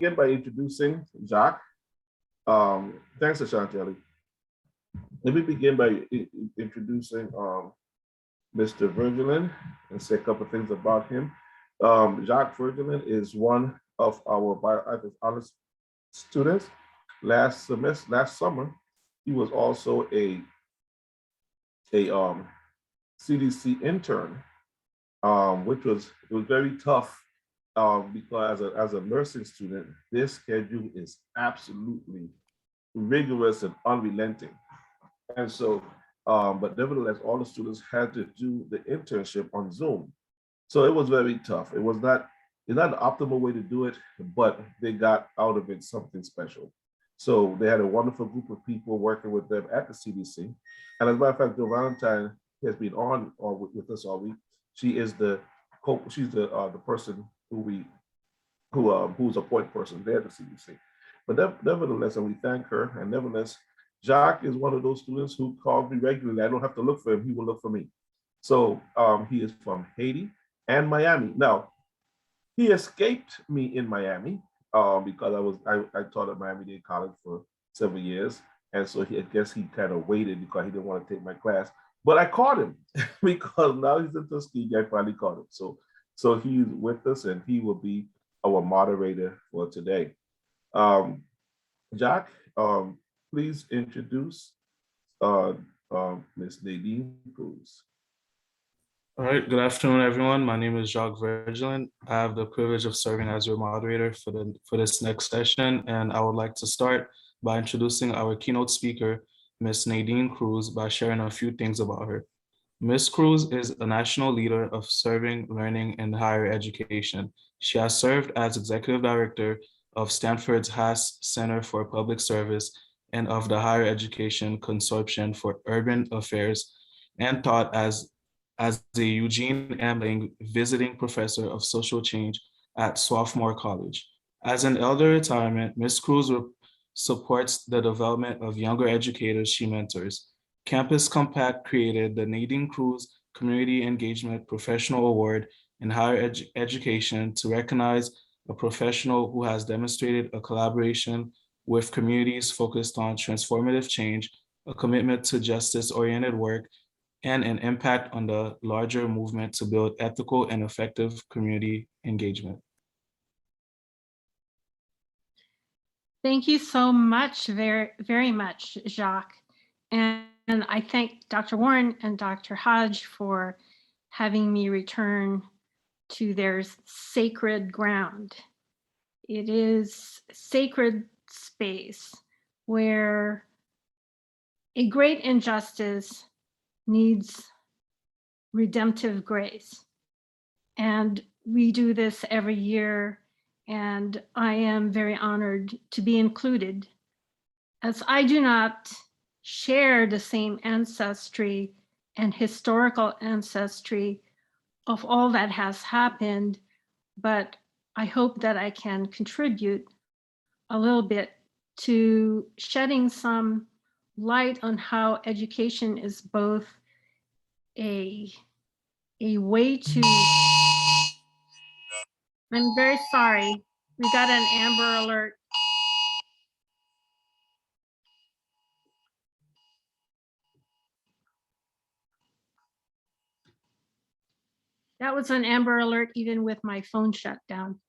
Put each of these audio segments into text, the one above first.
begin by introducing Jaques. Thanks, Ashanti. Let me begin by introducing Mr. Virgelin and say a couple of things about him. Jaques Virgelin is one of our bioethics honors students. Last summer, he was also a CDC intern, which was very tough because as a nursing student, this schedule is absolutely rigorous and unrelenting. And so, but nevertheless, all the students had to do the internship on Zoom. So it was very tough. It's not the optimal way to do it, but they got out of it something special. So they had a wonderful group of people working with them at the CDC. And as a matter of fact, Joe Valentine has been on with us all week. She is she's the person who's a point person there at the CDC. But nevertheless, and we thank her. And nevertheless, Jaques is one of those students who calls me regularly. I don't have to look for him; he will look for me. So he is from Haiti and Miami. Now, he escaped me in Miami because I taught at Miami-Dade College for several years, and so I guess he kind of waited because he didn't want to take my class. But I caught him because now he's in Tuskegee. I finally caught him. So he's with us, and he will be our moderator for today. Jaques, please introduce Ms. Nadine Cruz. All right, good afternoon, everyone. My name is Jaques Virgelin. I have the privilege of serving as your moderator for this next session, and I would like to start by introducing our keynote speaker, Ms. Nadine Cruz, by sharing a few things about her. Ms. Cruz is a national leader of serving learning in higher education. She has served as executive director of Stanford's Haas Center for Public Service and of the Higher Education Consortium for Urban Affairs, and taught as a Eugene M. Lang visiting professor of social change at Swarthmore College. As an elder retirement, Ms. Cruz supports the development of younger educators she mentors. Campus Compact created the Nadine Cruz Community Engagement Professional Award in Higher Education to recognize a professional who has demonstrated a collaboration with communities focused on transformative change, a commitment to justice-oriented work, and an impact on the larger movement to build ethical and effective community engagement. Thank you so much, very, very much, Jaques. And I thank Dr. Warren and Dr. Hodge for having me return to their sacred ground. It is sacred space where a great injustice needs redemptive grace. And we do this every year, and I am very honored to be included, as I do not share the same ancestry and historical ancestry of all that has happened, but I hope that I can contribute a little bit to shedding some light on how education is both a way to, I'm very sorry, we got an Amber Alert. That was an Amber Alert even with my phone shut down.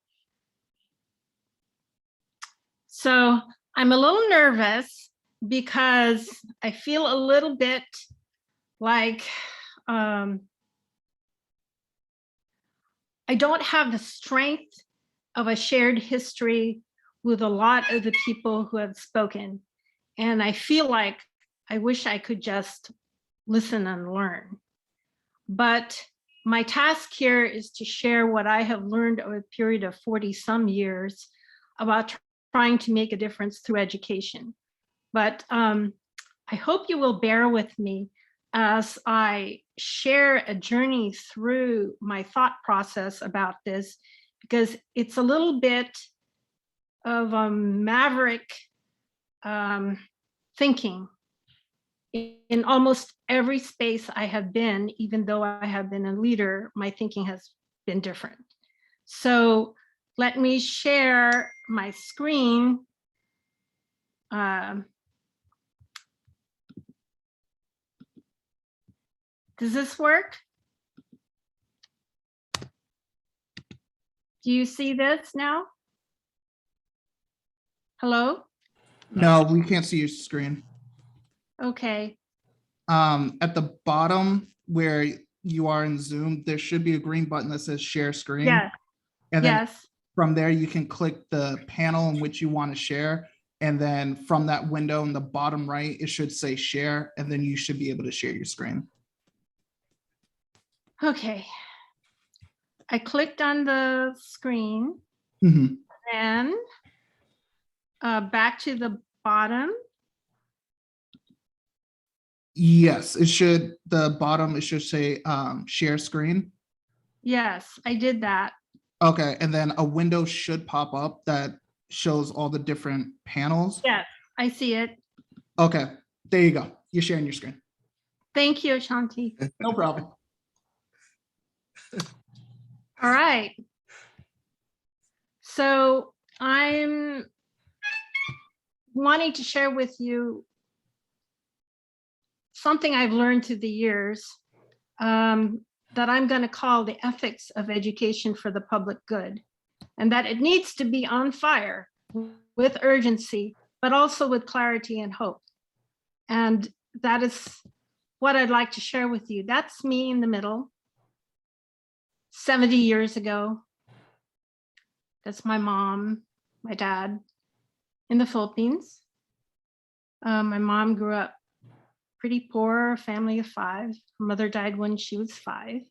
So I'm a little nervous because I feel a little bit like I don't have the strength of a shared history with a lot of the people who have spoken. And I feel like I wish I could just listen and learn. But my task here is to share what I have learned over a period of 40 some years about trying to make a difference through education. But I hope you will bear with me as I share a journey through my thought process about this, because it's a little bit of a maverick thinking. In almost every space I have been, even though I have been a leader, my thinking has been different. So let me share my screen. Does this work? Do you see this now? Hello? No, we can't see your screen. Okay. At the bottom where you are in Zoom, there should be a green button that says share screen. Yeah. And then Yes. from there, you can click the panel in which you want to share. And then from that window in the bottom right, it should say share, and then you should be able to share your screen. Okay. I clicked on the screen Mhm. and back to the bottom. Yes, it should, the bottom, it should say share screen. Yes, I did that. Okay, and then a window should pop up that shows all the different panels. Yes, I see it. Okay, there you go. You're sharing your screen. Thank you, Ashanti. No problem. All right. So I'm wanting to share with you something I've learned through the years that I'm going to call the ethics of education for the public good, and that it needs to be on fire with urgency, but also with clarity and hope. And that is what I'd like to share with you. That's me in the middle, 70 years ago. That's my mom, my dad in the Philippines. My mom grew up pretty poor, a family of 5. Her mother died when she was 5.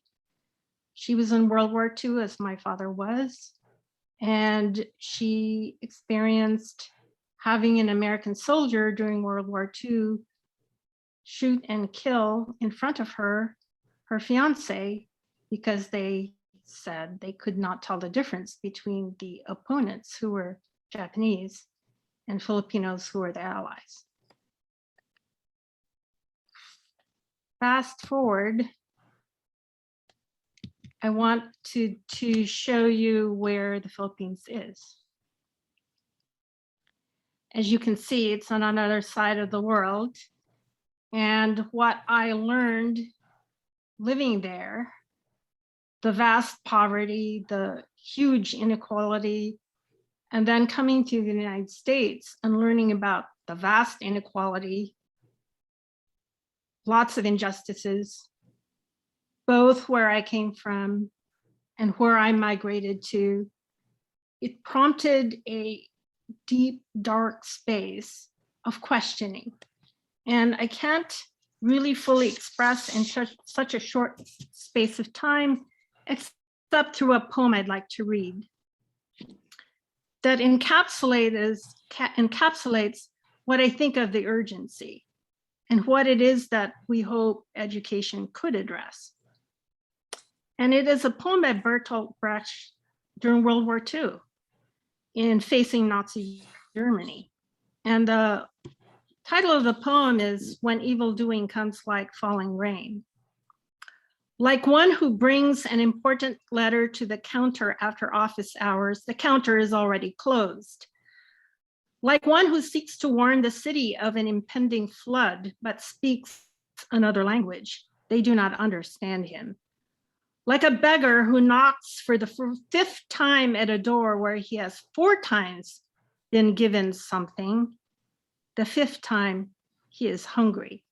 She was in World War II, as my father was, and she experienced having an American soldier during World War II shoot and kill in front of her, her fiance, because they said they could not tell the difference between the opponents, who were Japanese, and Filipinos, who were the allies. Fast forward, I want to show you where the Philippines is. As you can see, it's on another side of the world. And what I learned living there, the vast poverty, the huge inequality, and then coming to the United States and learning about the vast inequality, lots of injustices, both where I came from and where I migrated to. It prompted a deep, dark space of questioning. And I can't really fully express in such a short space of time, except through a poem I'd like to read that encapsulates what I think of the urgency and what it is that we hope education could address. And it is a poem by Bertolt Brecht during World War II in facing Nazi Germany. And the title of the poem is When Evil Doing Comes Like Falling Rain. Like one who brings an important letter to the counter after office hours, the counter is already closed. Like one who seeks to warn the city of an impending flood, but speaks another language, they do not understand him. Like a beggar who knocks for the 5th time at a door where he has 4 times been given something, the 5th time he is hungry.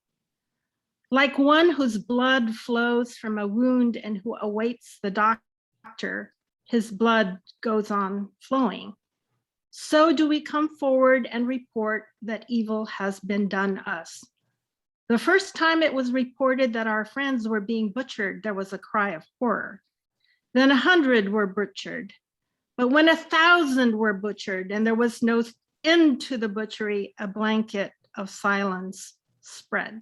Like one whose blood flows from a wound and who awaits the doctor, his blood goes on flowing. So do we come forward and report that evil has been done us. The first time it was reported that our friends were being butchered, there was a cry of horror. Then 100 were butchered. But when 1,000 were butchered and there was no end to the butchery, a blanket of silence spread.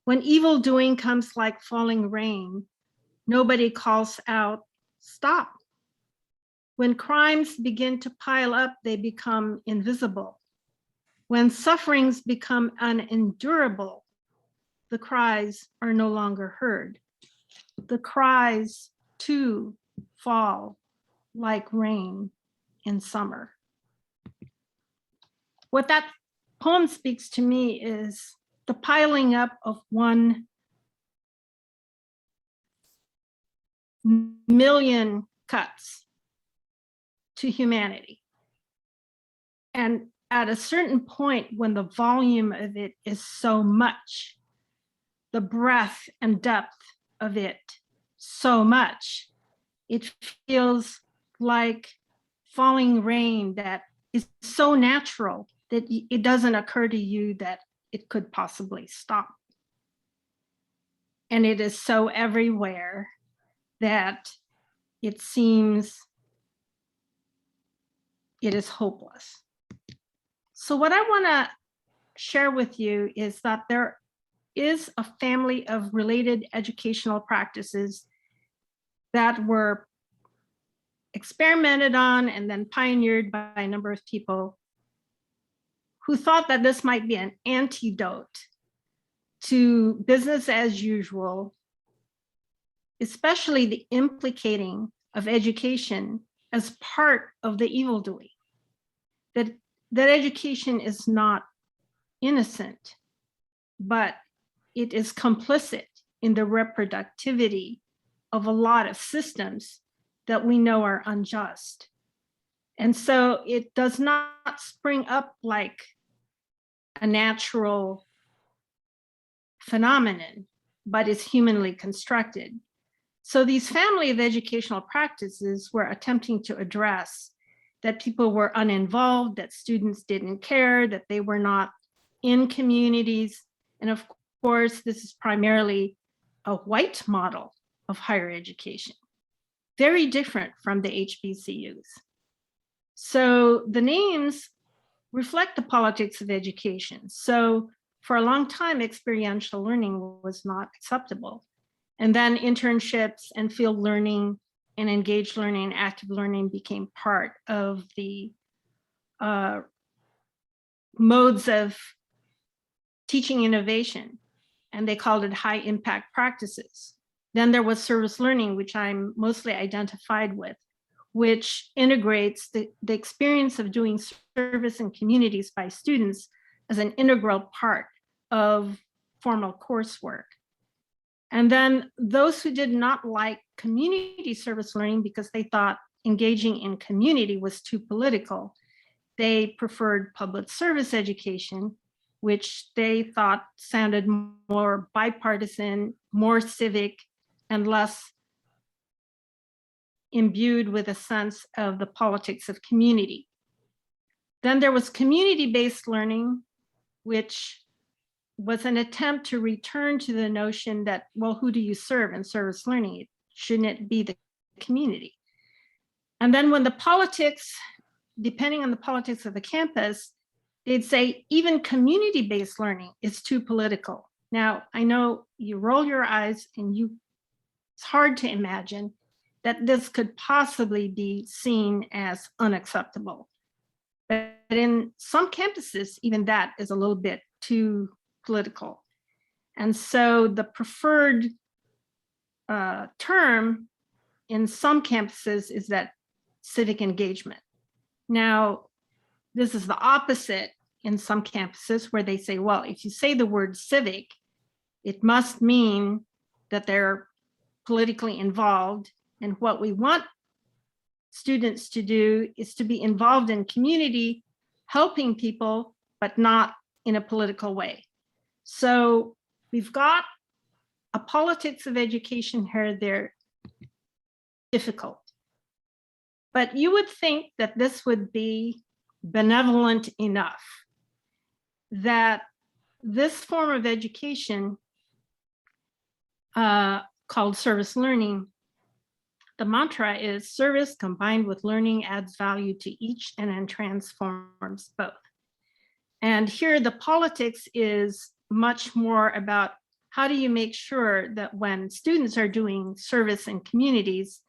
When evil doing comes like falling rain, nobody calls out, stop. When crimes begin to pile up, they become invisible. When sufferings become unendurable, the cries are no longer heard. The cries too fall like rain in summer. What that poem speaks to me is the piling up of 1,000,000 cuts to humanity. And at a certain point, when the volume of it is so much, the breadth and depth of it so much, it feels like falling rain that is so natural that it doesn't occur to you that it could possibly stop. And it is so everywhere that it seems it is hopeless. So what I want to share with you is that there is a family of related educational practices that were experimented on and then pioneered by a number of people who thought that this might be an antidote to business as usual, especially the implicating of education as part of the evil doing. That education is not innocent, but it is complicit in the reproductivity of a lot of systems that we know are unjust. And so it does not spring up like a natural phenomenon, but is humanly constructed. So these family of educational practices were attempting to address that people were uninvolved, that students didn't care, that they were not in communities. And of course, this is primarily a white model of higher education, very different from the HBCUs. So the names reflect the politics of education. So for a long time, experiential learning was not acceptable. And then internships and field learning and engaged learning and active learning became part of the modes of teaching innovation, and they called it high impact practices. Then there was service learning, which I'm mostly identified with, which integrates the experience of doing service in communities by students as an integral part of formal coursework. And then those who did not like community service learning because they thought engaging in community was too political, they preferred public service education, which they thought sounded more bipartisan, more civic, and less imbued with a sense of the politics of community. Then there was community-based learning, which was an attempt to return to the notion that, well, who do you serve in service learning? Shouldn't it be the community? And then when the politics, depending on the politics of the campus, they'd say even community-based learning is too political. Now, I know you roll your eyes and it's hard to imagine that this could possibly be seen as unacceptable. But in some campuses, even that is a little bit too political. And so the preferred term in some campuses is that civic engagement. Now, this is the opposite in some campuses where they say, well, if you say the word civic, it must mean that they're politically involved. And what we want students to do is to be involved in community, helping people, but not in a political way. So we've got a politics of education here. They're difficult. But you would think that this would be benevolent enough, that this form of education called service learning, the mantra is service combined with learning adds value to each and then transforms both. And here the politics is much more about how do you make sure that when students are doing service in communities,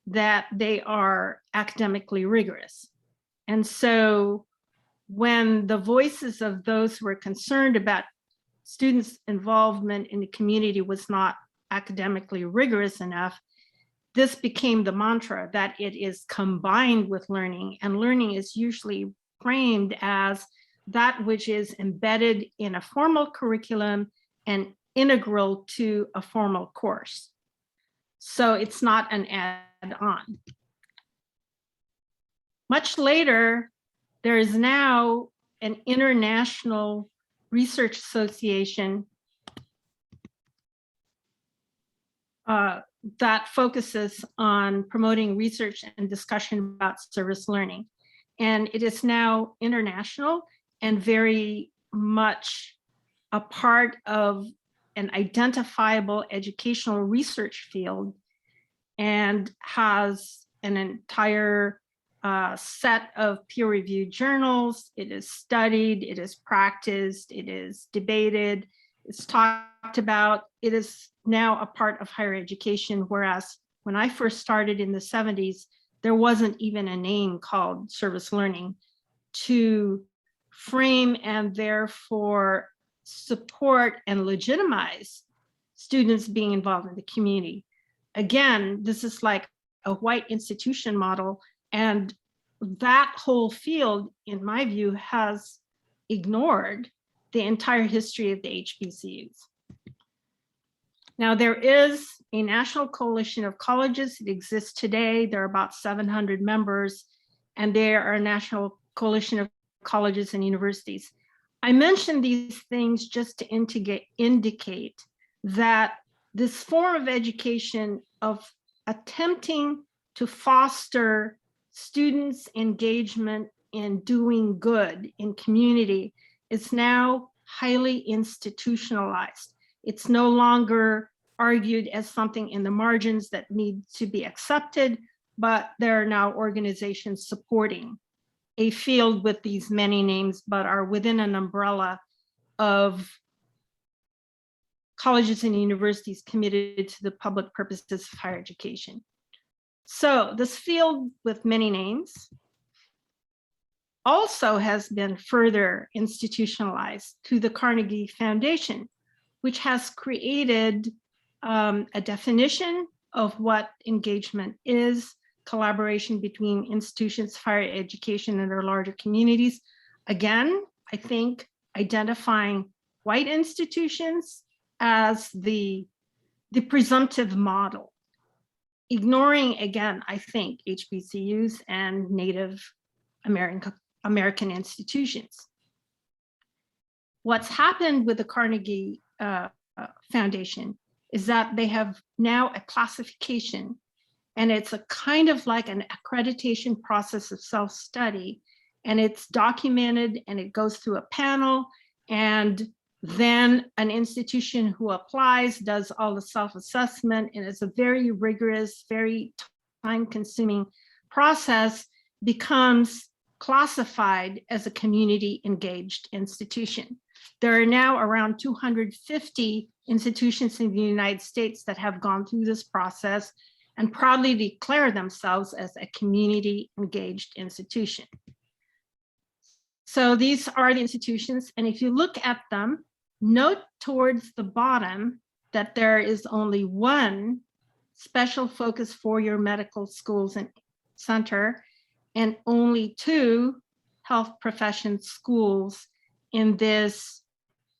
that they are academically rigorous. And so when the voices of those who were concerned about students' involvement in the community was not academically rigorous enough, this became the mantra that it is combined with learning, and learning is usually framed as that which is embedded in a formal curriculum and integral to a formal course. So it's not an add-on. Much later, there is now an international research association that focuses on promoting research and discussion about service learning. And it is now international and very much a part of an identifiable educational research field, and has an entire set of peer-reviewed journals. It is studied, it is practiced, it is debated, it's talked about. It is now a part of higher education, whereas when I first started in the 70s, there wasn't even a name called service learning to frame and therefore support and legitimize students being involved in the community. Again, this is like a white institution model, and that whole field, in my view, has ignored the entire history of the HBCUs. Now, there is a national coalition of colleges. It exists today. There are about 700 members, and there are a national coalition of colleges and universities. I mention these things just to indicate that this form of education of attempting to foster students' engagement in doing good in community is now highly institutionalized. It's no longer argued as something in the margins that need to be accepted, but there are now organizations supporting a field with these many names, but are within an umbrella of colleges and universities committed to the public purposes of higher education. So this field with many names also has been further institutionalized through the Carnegie Foundation, which has created a definition of what engagement is, collaboration between institutions of higher education and their larger communities. Again, I think identifying white institutions as the presumptive model, ignoring, again, I think, HBCUs and Native American institutions. What's happened with the Carnegie Foundation is that they have now a classification, and it's a kind of like an accreditation process of self-study, and it's documented and it goes through a panel, and then an institution who applies does all the self-assessment, and it's a very rigorous, very time-consuming process, becomes classified as a community engaged institution. There are now around 250 institutions in the United States that have gone through this process and proudly declare themselves as a community engaged institution. So these are the institutions, and if you look at them, note towards the bottom that there is only one special focus for your medical schools and center, and only 2 health profession schools in this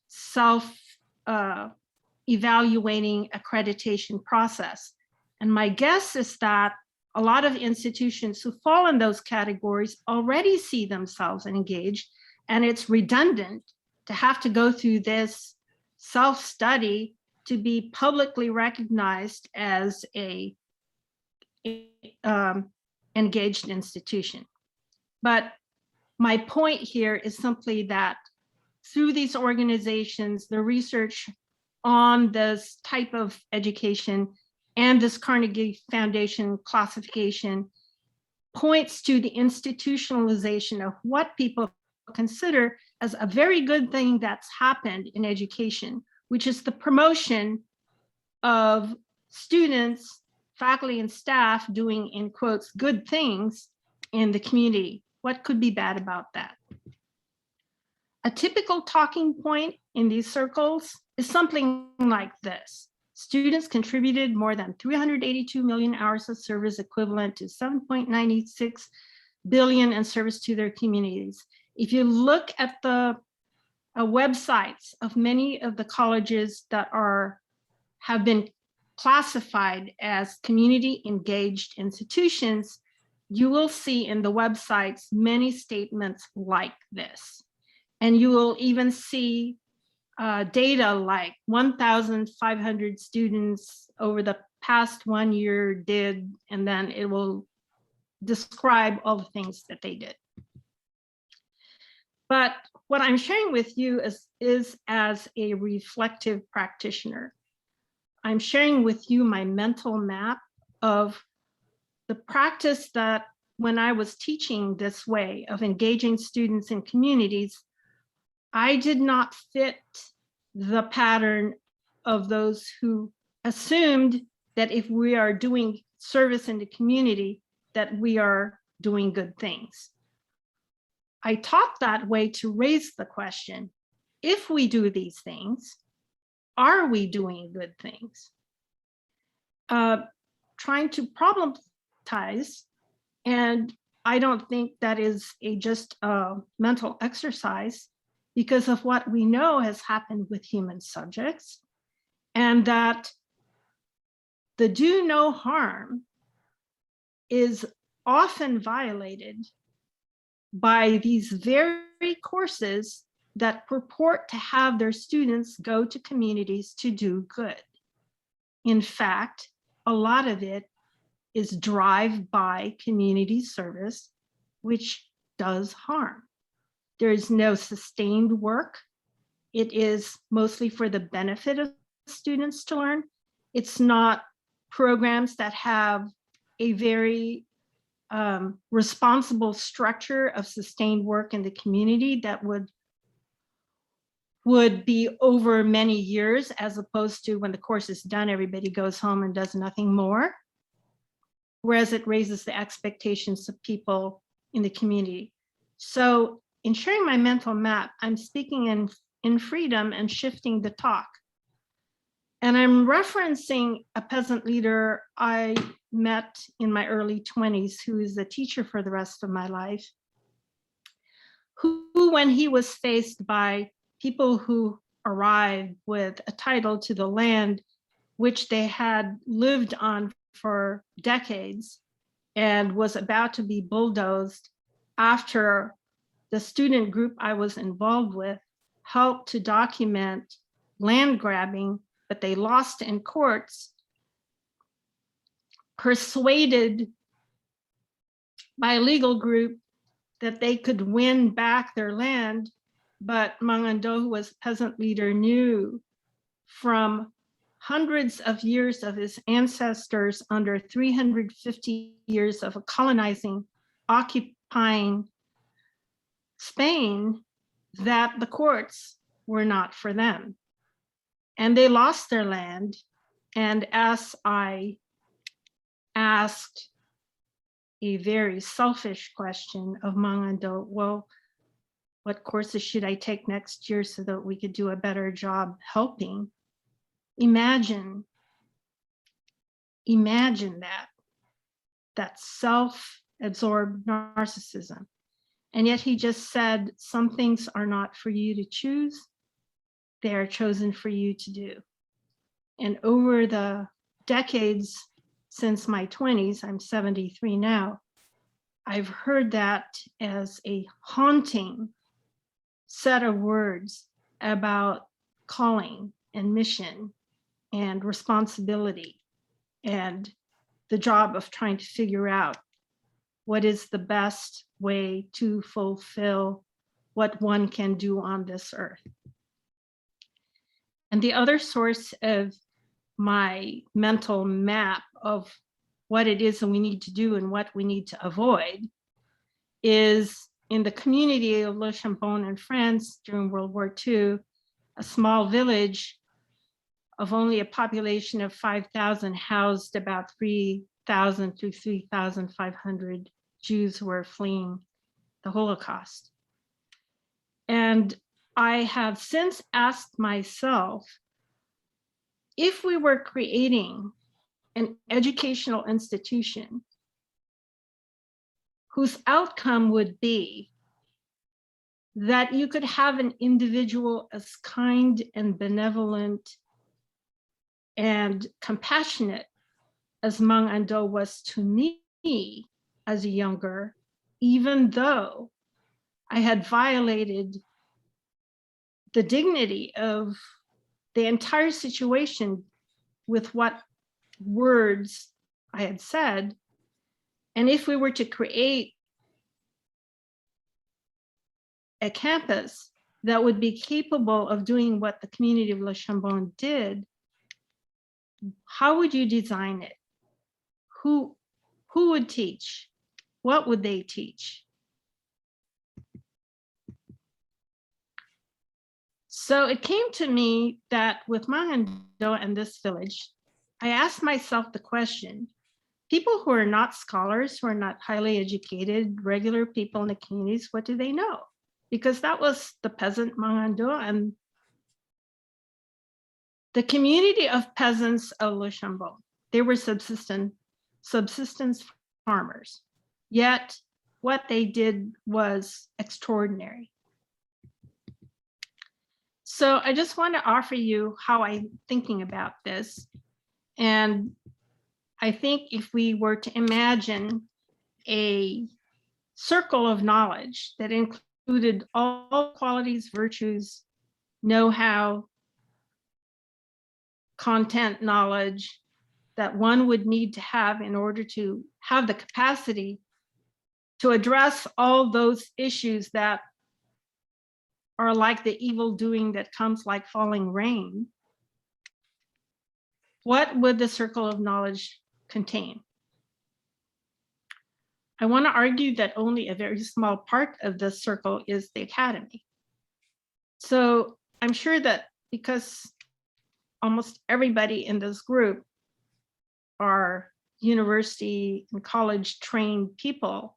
self-evaluating accreditation process. And my guess is that a lot of institutions who fall in those categories already see themselves engaged, and it's redundant to have to go through this self-study to be publicly recognized as a engaged institution. But my point here is simply that through these organizations, the research on this type of education and this Carnegie Foundation classification points to the institutionalization of what people consider as a very good thing that's happened in education, which is the promotion of students, faculty, and staff doing, in quotes, good things in the community. What could be bad about that? A typical talking point in these circles is something like this. Students contributed more than 382 million hours of service, equivalent to 7.96 billion in service to their communities. If you look at the websites of many of the colleges that have been classified as community engaged institutions, you will see in the websites many statements like this. And you will even see data like 1,500 students over the past 1 year did, and then it will describe all the things that they did. But what I'm sharing with you is as a reflective practitioner. I'm sharing with you my mental map of the practice that when I was teaching this way of engaging students in communities, I did not fit the pattern of those who assumed that if we are doing service in the community, that we are doing good things. I taught that way to raise the question, if we do these things, are we doing good things? Trying to problematize, and I don't think that is just a mental exercise, because of what we know has happened with human subjects, and that the do no harm is often violated by these very courses that purport to have their students go to communities to do good. In fact, a lot of it is drive-by community service, which does harm. There is no sustained work. It is mostly for the benefit of students to learn. It's not programs that have a very responsible structure of sustained work in the community that would be over many years, as opposed to when the course is done, everybody goes home and does nothing more. Whereas it raises the expectations of people in the community. So in sharing my mental map, I'm speaking in freedom and shifting the talk. And I'm referencing a peasant leader I met in my early 20s, who is a teacher for the rest of my life, who, when he was faced by people who arrived with a title to the land, which they had lived on for decades, and was about to be bulldozed after the student group I was involved with helped to document land grabbing, but they lost in courts, persuaded by a legal group that they could win back their land. But Mang Ando, who was peasant leader, knew from hundreds of years of his ancestors under 350 years of colonizing, occupying Spain, that the courts were not for them. And they lost their land. And as I asked a very selfish question of Mang Ando, well, what courses should I take next year so that we could do a better job helping? Imagine that self-absorbed narcissism. And yet he just said, some things are not for you to choose, they are chosen for you to do. And over the decades since my 20s, I'm 73 now, I've heard that as a haunting set of words about calling and mission and responsibility and the job of trying to figure out what is the best way to fulfill what one can do on this earth. And the other source of my mental map of what it is that we need to do and what we need to avoid is in the community of Le Chambon in France during World War II, a small village of only a population of 5,000 housed about 3,000 to 3,500 Jews who were fleeing the Holocaust. And I have since asked myself, if we were creating an educational institution whose outcome would be that you could have an individual as kind and benevolent and compassionate as Mang Ando was to me as a younger, even though I had violated the dignity of the entire situation with what words I had said. And if we were to create a campus that would be capable of doing what the community of Le Chambon did, how would you design it? Who would teach? What would they teach? So it came to me that with Mang Ando and this village, I asked myself the question, people who are not scholars, who are not highly educated, regular people in the communities, what do they know? Because that was the peasant Mang Ando and the community of peasants of Le Chambon. They were subsistence farmers. Yet what they did was extraordinary. So I just want to offer you how I'm thinking about this. And I think if we were to imagine a circle of knowledge that included all qualities, virtues, know-how, content knowledge that one would need to have in order to have the capacity to address all those issues that are like the evil doing that comes like falling rain, what would the circle of knowledge contain? I want to argue that only a very small part of the circle is the academy. So I'm sure that because almost everybody in this group are university and college trained people,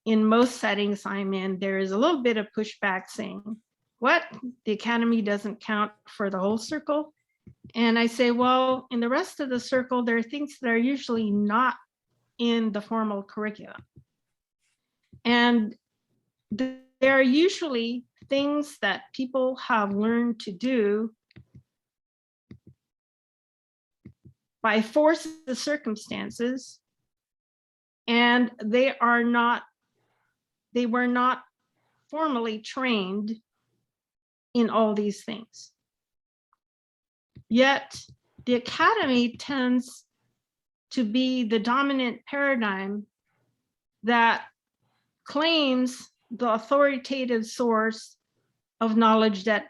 in most settings I'm in, there is a little bit of pushback saying, what, the academy doesn't count for the whole circle? And I say, well, in the rest of the circle, there are things that are usually not in the formal curriculum. And there are usually things that people have learned to do by force of circumstances, and they were not formally trained in all these things. Yet the academy tends to be the dominant paradigm that claims the authoritative source of knowledge that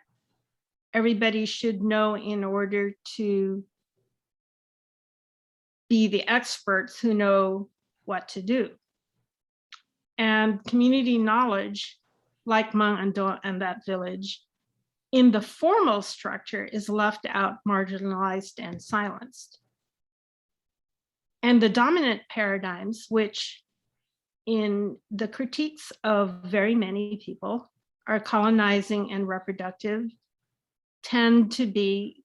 everybody should know in order to be the experts who know what to do. And community knowledge, like Mang Ando and that village, in the formal structure is left out, marginalized, and silenced. And the dominant paradigms, which in the critiques of very many people are colonizing and reproductive, tend to be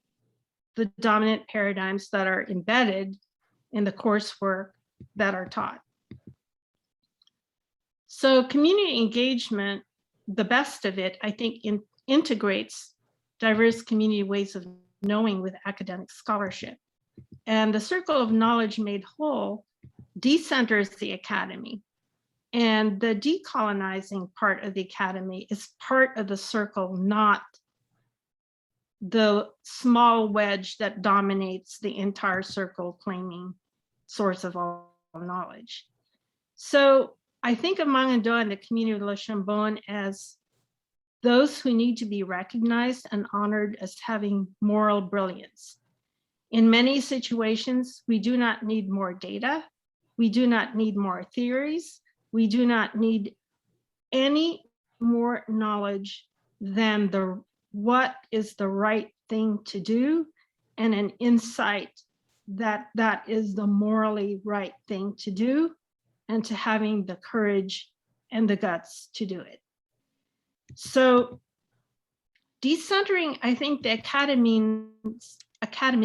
the dominant paradigms that are embedded in the coursework that are taught. So community engagement, the best of it, I think, integrates diverse community ways of knowing with academic scholarship. And the circle of knowledge made whole decenters the academy. And the decolonizing part of the academy is part of the circle, not the small wedge that dominates the entire circle claiming source of all knowledge. So I think of Mang Ando and the community of Le Chambon as those who need to be recognized and honored as having moral brilliance. In many situations, we do not need more data. We do not need more theories. We do not need any more knowledge than what is the right thing to do and an insight that that is the morally right thing to do and to having the courage and the guts to do it. So decentering, I think the academy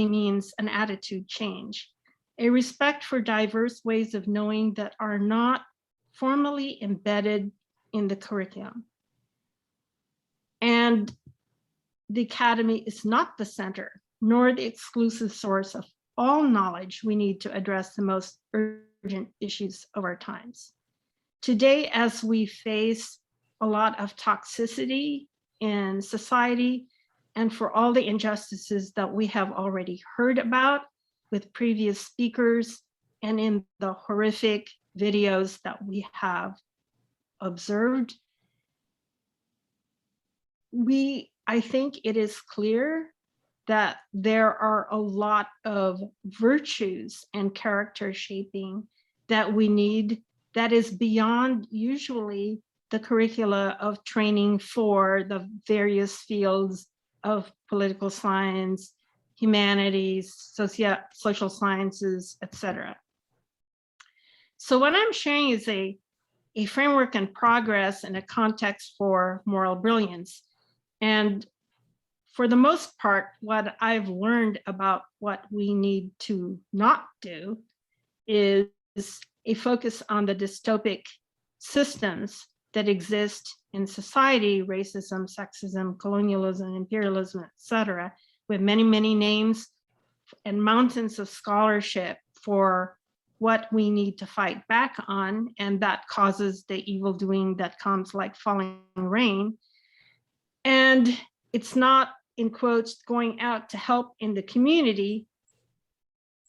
means an attitude change, a respect for diverse ways of knowing that are not formally embedded in the curriculum. And the academy is not the center, nor the exclusive source of all knowledge we need to address the most urgent issues of our times. Today, as we face a lot of toxicity in society, and for all the injustices that we have already heard about with previous speakers and in the horrific videos that we have observed, I think it is clear that there are a lot of virtues and character shaping that we need that is beyond usually the curricula of training for the various fields of political science, humanities, social sciences, etc. So what I'm sharing is a framework and progress and a context for moral brilliance. And for the most part, what I've learned about what we need to not do is a focus on the dystopic systems that exist in society: racism, sexism, colonialism, imperialism, etc., with many, many names and mountains of scholarship for what we need to fight back on, and that causes the evil doing that comes like falling rain. And it's not, in quotes, going out to help in the community.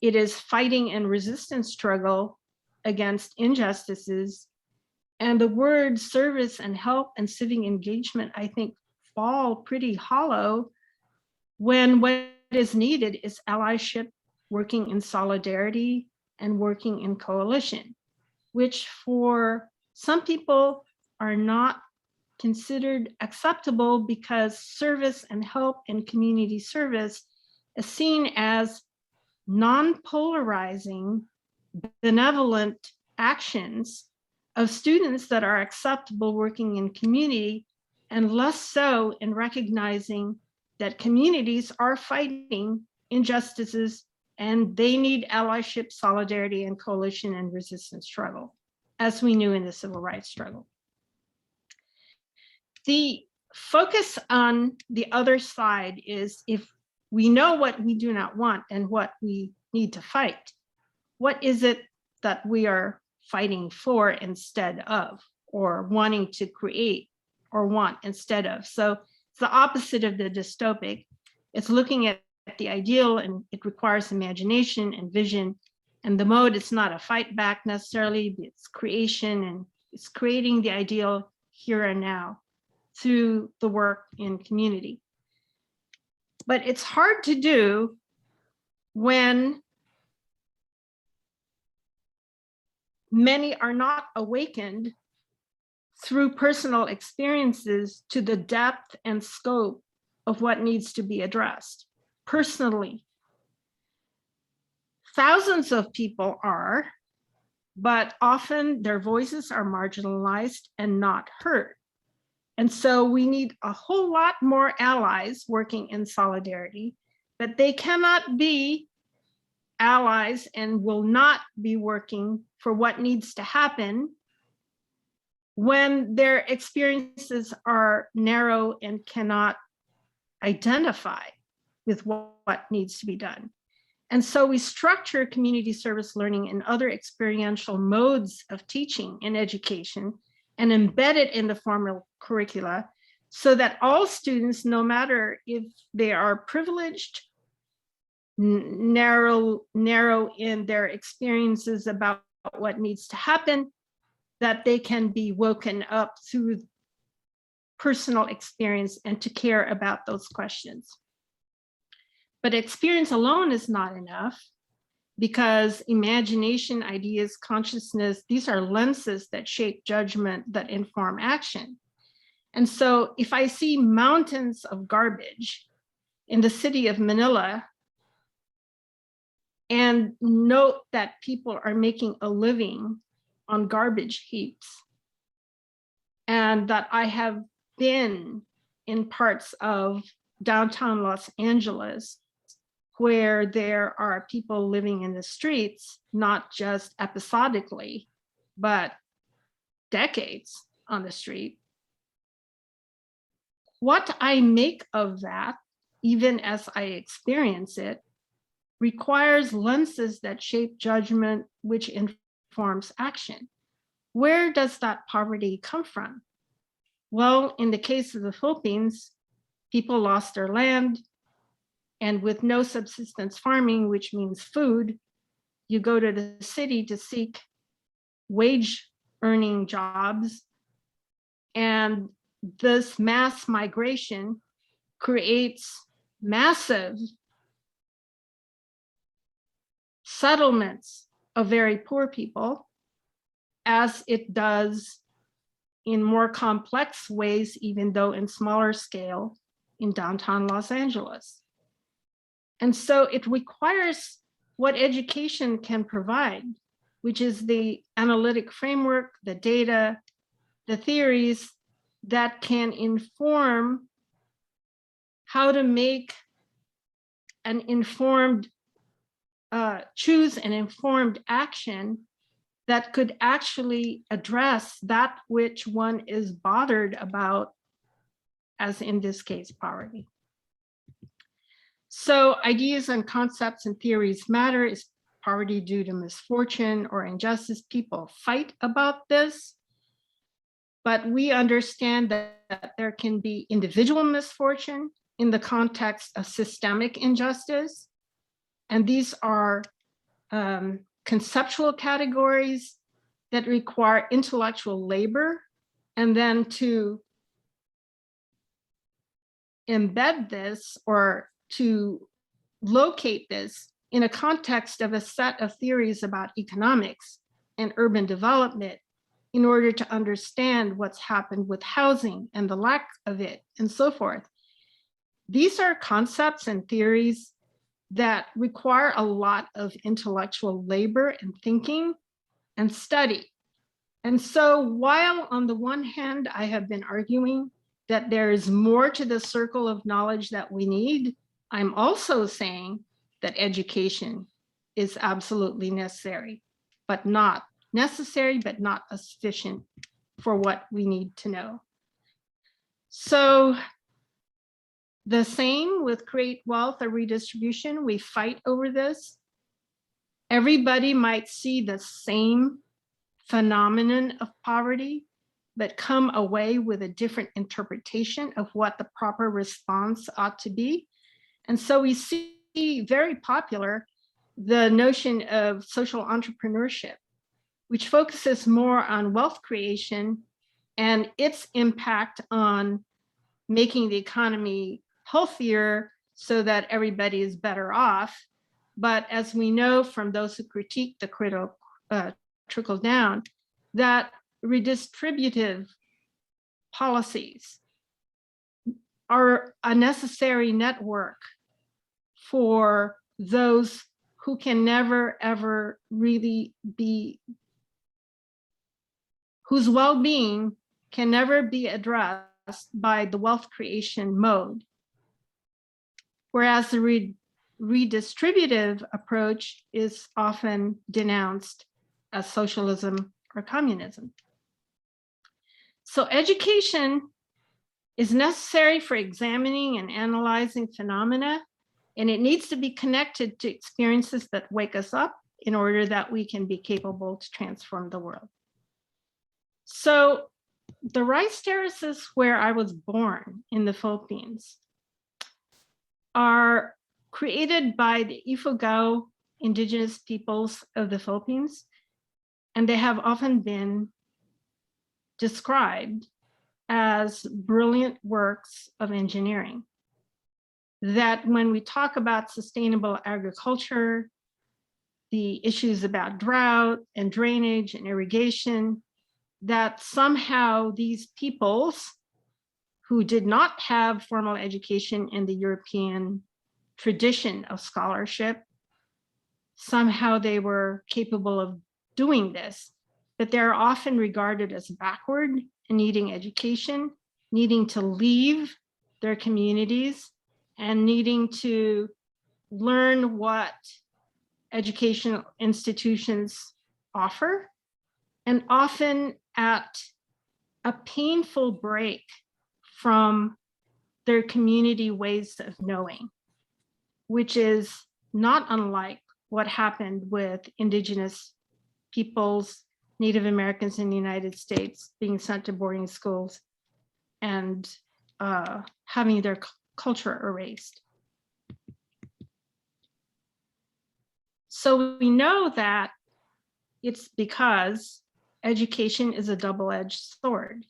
It is fighting and resistance struggle against injustices. And the words service and help and civic engagement, I think, fall pretty hollow when what is needed is allyship, working in solidarity, and working in coalition, which for some people are not considered acceptable because service and help and community service is seen as non-polarizing, benevolent actions of students that are acceptable working in community, and less so in recognizing that communities are fighting injustices and they need allyship, solidarity, and coalition and resistance struggle, as we knew in the civil rights struggle. The focus on the other side is, if we know what we do not want and what we need to fight, what is it that we are fighting for instead of, or wanting to create or want instead of? So it's the opposite of the dystopic. It's looking at the ideal, and it requires imagination and vision. And the mode is not a fight back necessarily, it's creation, and it's creating the ideal here and now through the work in community. But it's hard to do when many are not awakened through personal experiences to the depth and scope of what needs to be addressed personally. Thousands of people are, but often their voices are marginalized and not heard. And so we need a whole lot more allies working in solidarity, but they cannot be allies and will not be working for what needs to happen when their experiences are narrow and cannot identify with what needs to be done. And so we structure community service learning and other experiential modes of teaching and education and embed it in the formal curricula so that all students, no matter if they are privileged, narrow in their experiences about what needs to happen, that they can be woken up through personal experience and to care about those questions. But experience alone is not enough, because imagination, ideas, consciousness, these are lenses that shape judgment, that inform action. And so if I see mountains of garbage in the city of Manila and note that people are making a living on garbage heaps, and that I have been in parts of downtown Los Angeles, where there are people living in the streets, not just episodically, but decades on the street. What I make of that, even as I experience it, requires lenses that shape judgment, which informs action. Where does that poverty come from? Well, in the case of the Philippines, people lost their land, and with no subsistence farming, which means food, you go to the city to seek wage earning jobs. And this mass migration creates massive settlements of very poor people, as it does in more complex ways, even though in smaller scale in downtown Los Angeles. And so it requires what education can provide, which is the analytic framework, the data, the theories that can inform how to make an informed, choose an informed action that could actually address that which one is bothered about, as in this case, poverty. So ideas and concepts and theories matter. Is poverty due to misfortune or injustice? People fight about this, but we understand that there can be individual misfortune in the context of systemic injustice. And these are conceptual categories that require intellectual labor, and then to embed this or to locate this in a context of a set of theories about economics and urban development in order to understand what's happened with housing and the lack of it and so forth. These are concepts and theories that require a lot of intellectual labor and thinking and study. And so while on the one hand, I have been arguing that there is more to the circle of knowledge that we need, I'm also saying that education is absolutely necessary, but not necessary, but not sufficient for what we need to know. So the same with create wealth or redistribution, we fight over this. Everybody might see the same phenomenon of poverty, but come away with a different interpretation of what the proper response ought to be. And so we see very popular the notion of social entrepreneurship, which focuses more on wealth creation and its impact on making the economy healthier so that everybody is better off. But as we know from those who critique the trickle down, that redistributive policies are a necessary network for those who can never, ever really be, whose well-being can never be addressed by the wealth creation mode. Whereas the redistributive approach is often denounced as socialism or communism. So education is necessary for examining and analyzing phenomena, and it needs to be connected to experiences that wake us up in order that we can be capable to transform the world. So the rice terraces where I was born in the Philippines are created by the Ifugao indigenous peoples of the Philippines, and they have often been described as brilliant works of engineering. That when we talk about sustainable agriculture, the issues about drought and drainage and irrigation, that somehow these peoples who did not have formal education in the European tradition of scholarship, somehow they were capable of doing this, but they're often regarded as backward and needing education, needing to leave their communities and needing to learn what educational institutions offer, and often at a painful break from their community ways of knowing, which is not unlike what happened with Indigenous peoples, Native Americans in the United States being sent to boarding schools and having their culture erased. So we know that it's because education is a double-edged sword.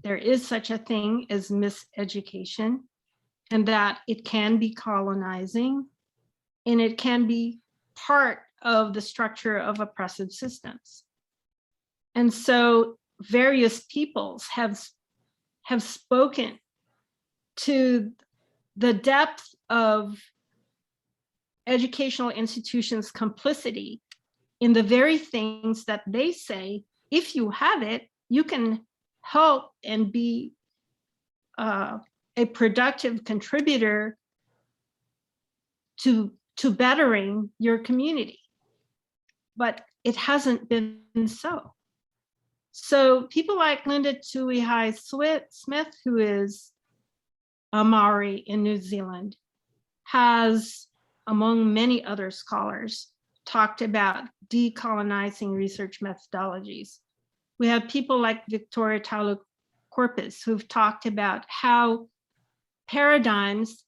There is such a thing as miseducation, and that it can be colonizing, and it can be part of the structure of oppressive systems. And so various peoples have spoken to the depth of educational institutions' complicity in the very things that they say, if you have it, you can help and be a productive contributor to bettering your community. But it hasn't been so. So people like Linda Tuihai-Smith, who is a Maori in New Zealand, has, among many other scholars, talked about decolonizing research methodologies. We have people like Victoria Tauli-Corpuz who've talked about how paradigms,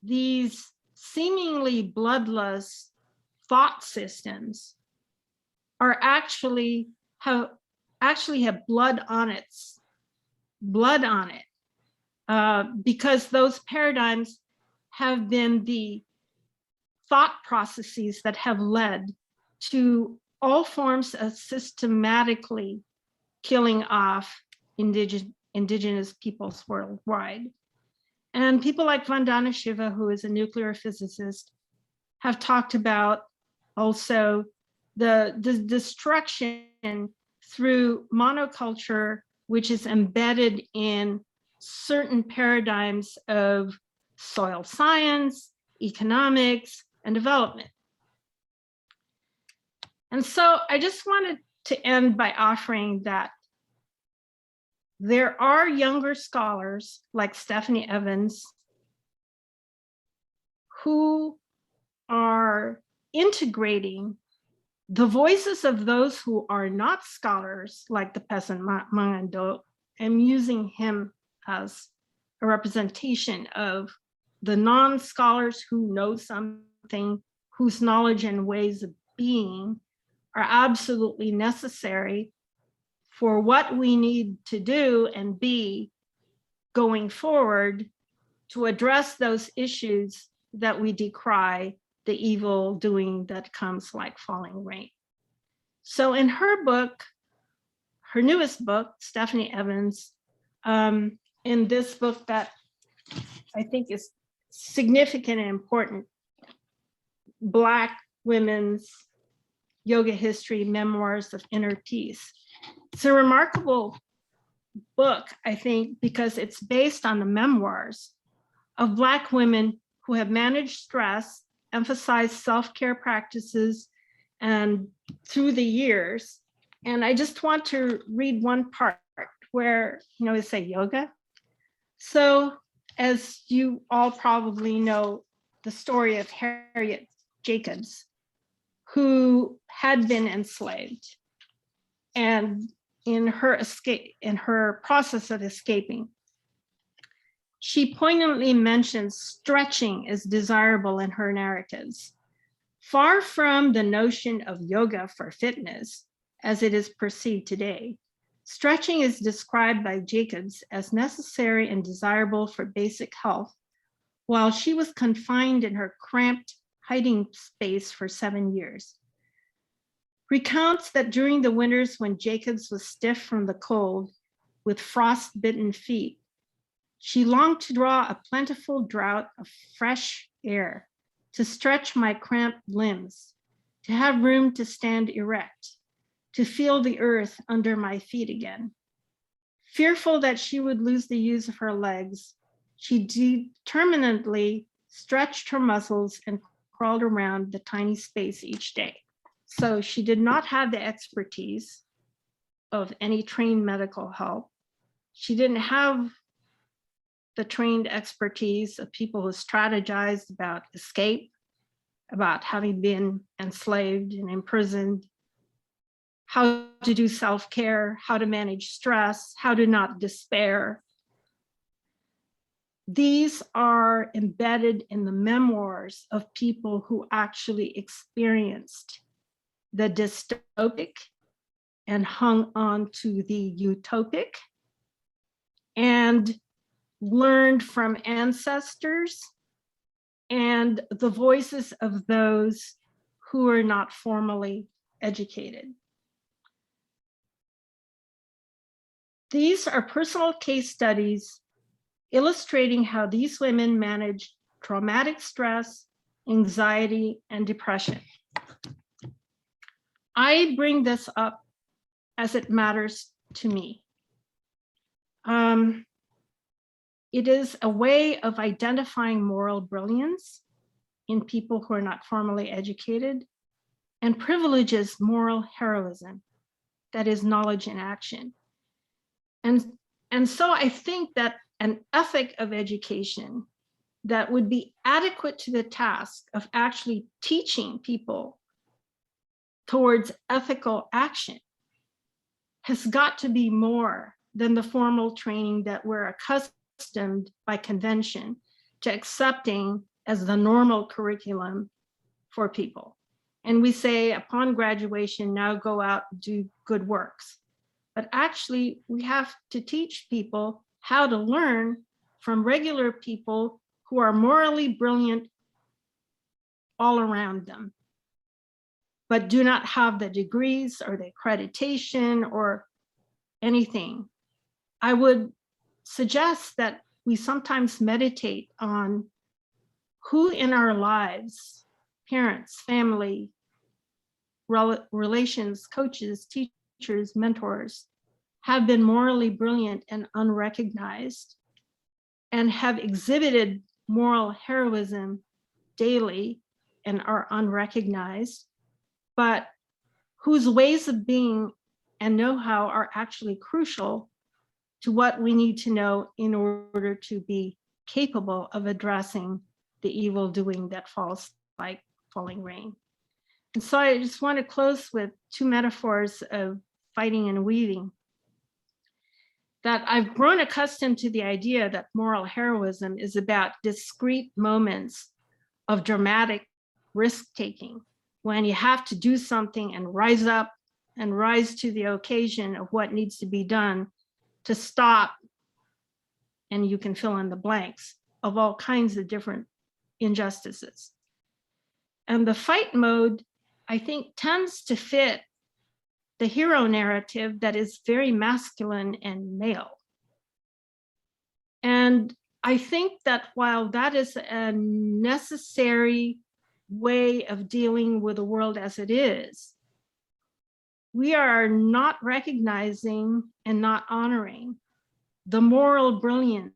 these seemingly bloodless thought systems, are actually have blood on it, because those paradigms have been the thought processes that have led to all forms of systematically killing off indigenous peoples worldwide. And people like Vandana Shiva, who is a nuclear physicist, have talked about also the destruction through monoculture, which is embedded in certain paradigms of soil science, economics, and development. And so I just wanted to end by offering that there are younger scholars like Stephanie Evans who are integrating the voices of those who are not scholars, like the peasant Mang Ando, and using him as a representation of the non-scholars who know something, whose knowledge and ways of being are absolutely necessary for what we need to do and be going forward to address those issues that we decry, the evil doing that comes like falling rain. So in her book, her newest book, Stephanie Evans, in this book that I think is significant and important, Black Women's Yoga History, Memoirs of Inner Peace. It's a remarkable book, I think, because it's based on the memoirs of Black women who have managed stress, emphasized self-care practices, and through the years. And I just want to read one part where, they say yoga. So as you all probably know, the story of Harriet Jacobs, who had been enslaved, and in her process of escaping, she poignantly mentions stretching as desirable in her narratives. Far from the notion of yoga for fitness as it is perceived today, stretching is described by Jacobs as necessary and desirable for basic health, while she was confined in her cramped hiding space for 7 years. Recounts that during the winters when Jacobs was stiff from the cold with frost-bitten feet, she longed to draw a plentiful draught of fresh air, to stretch my cramped limbs, to have room to stand erect, to feel the earth under my feet again. Fearful that she would lose the use of her legs, she determinedly stretched her muscles and crawled around the tiny space each day. So she did not have the expertise of any trained medical help. She didn't have the trained expertise of people who strategized about escape, about having been enslaved and imprisoned, how to do self-care, how to manage stress, how to not despair. These are embedded in the memoirs of people who actually experienced the dystopic and hung on to the utopic and learned from ancestors and the voices of those who are not formally educated. These are personal case studies illustrating how these women manage traumatic stress, anxiety, and depression. I bring this up as it matters to me. It is a way of identifying moral brilliance in people who are not formally educated and privileges moral heroism, that is knowledge in action. And so I think that an ethic of education that would be adequate to the task of actually teaching people towards ethical action has got to be more than the formal training that we're accustomed by convention to accepting as the normal curriculum for people. And we say upon graduation, now go out and do good works. But actually, we have to teach people how to learn from regular people who are morally brilliant all around them, but do not have the degrees or the accreditation or anything. I would suggest that we sometimes meditate on who in our lives, parents, family, relations, coaches, teachers, mentors, have been morally brilliant and unrecognized and have exhibited moral heroism daily and are unrecognized, but whose ways of being and know-how are actually crucial to what we need to know in order to be capable of addressing the evil doing that falls like falling rain. And so I just want to close with two metaphors of fighting and weaving. That I've grown accustomed to the idea that moral heroism is about discrete moments of dramatic risk-taking, when you have to do something and rise up and rise to the occasion of what needs to be done to stop, and you can fill in the blanks, of all kinds of different injustices. And the fight mode, I think, tends to fit the hero narrative that is very masculine and male. And I think that while that is a necessary way of dealing with the world as it is, we are not recognizing and not honoring the moral brilliance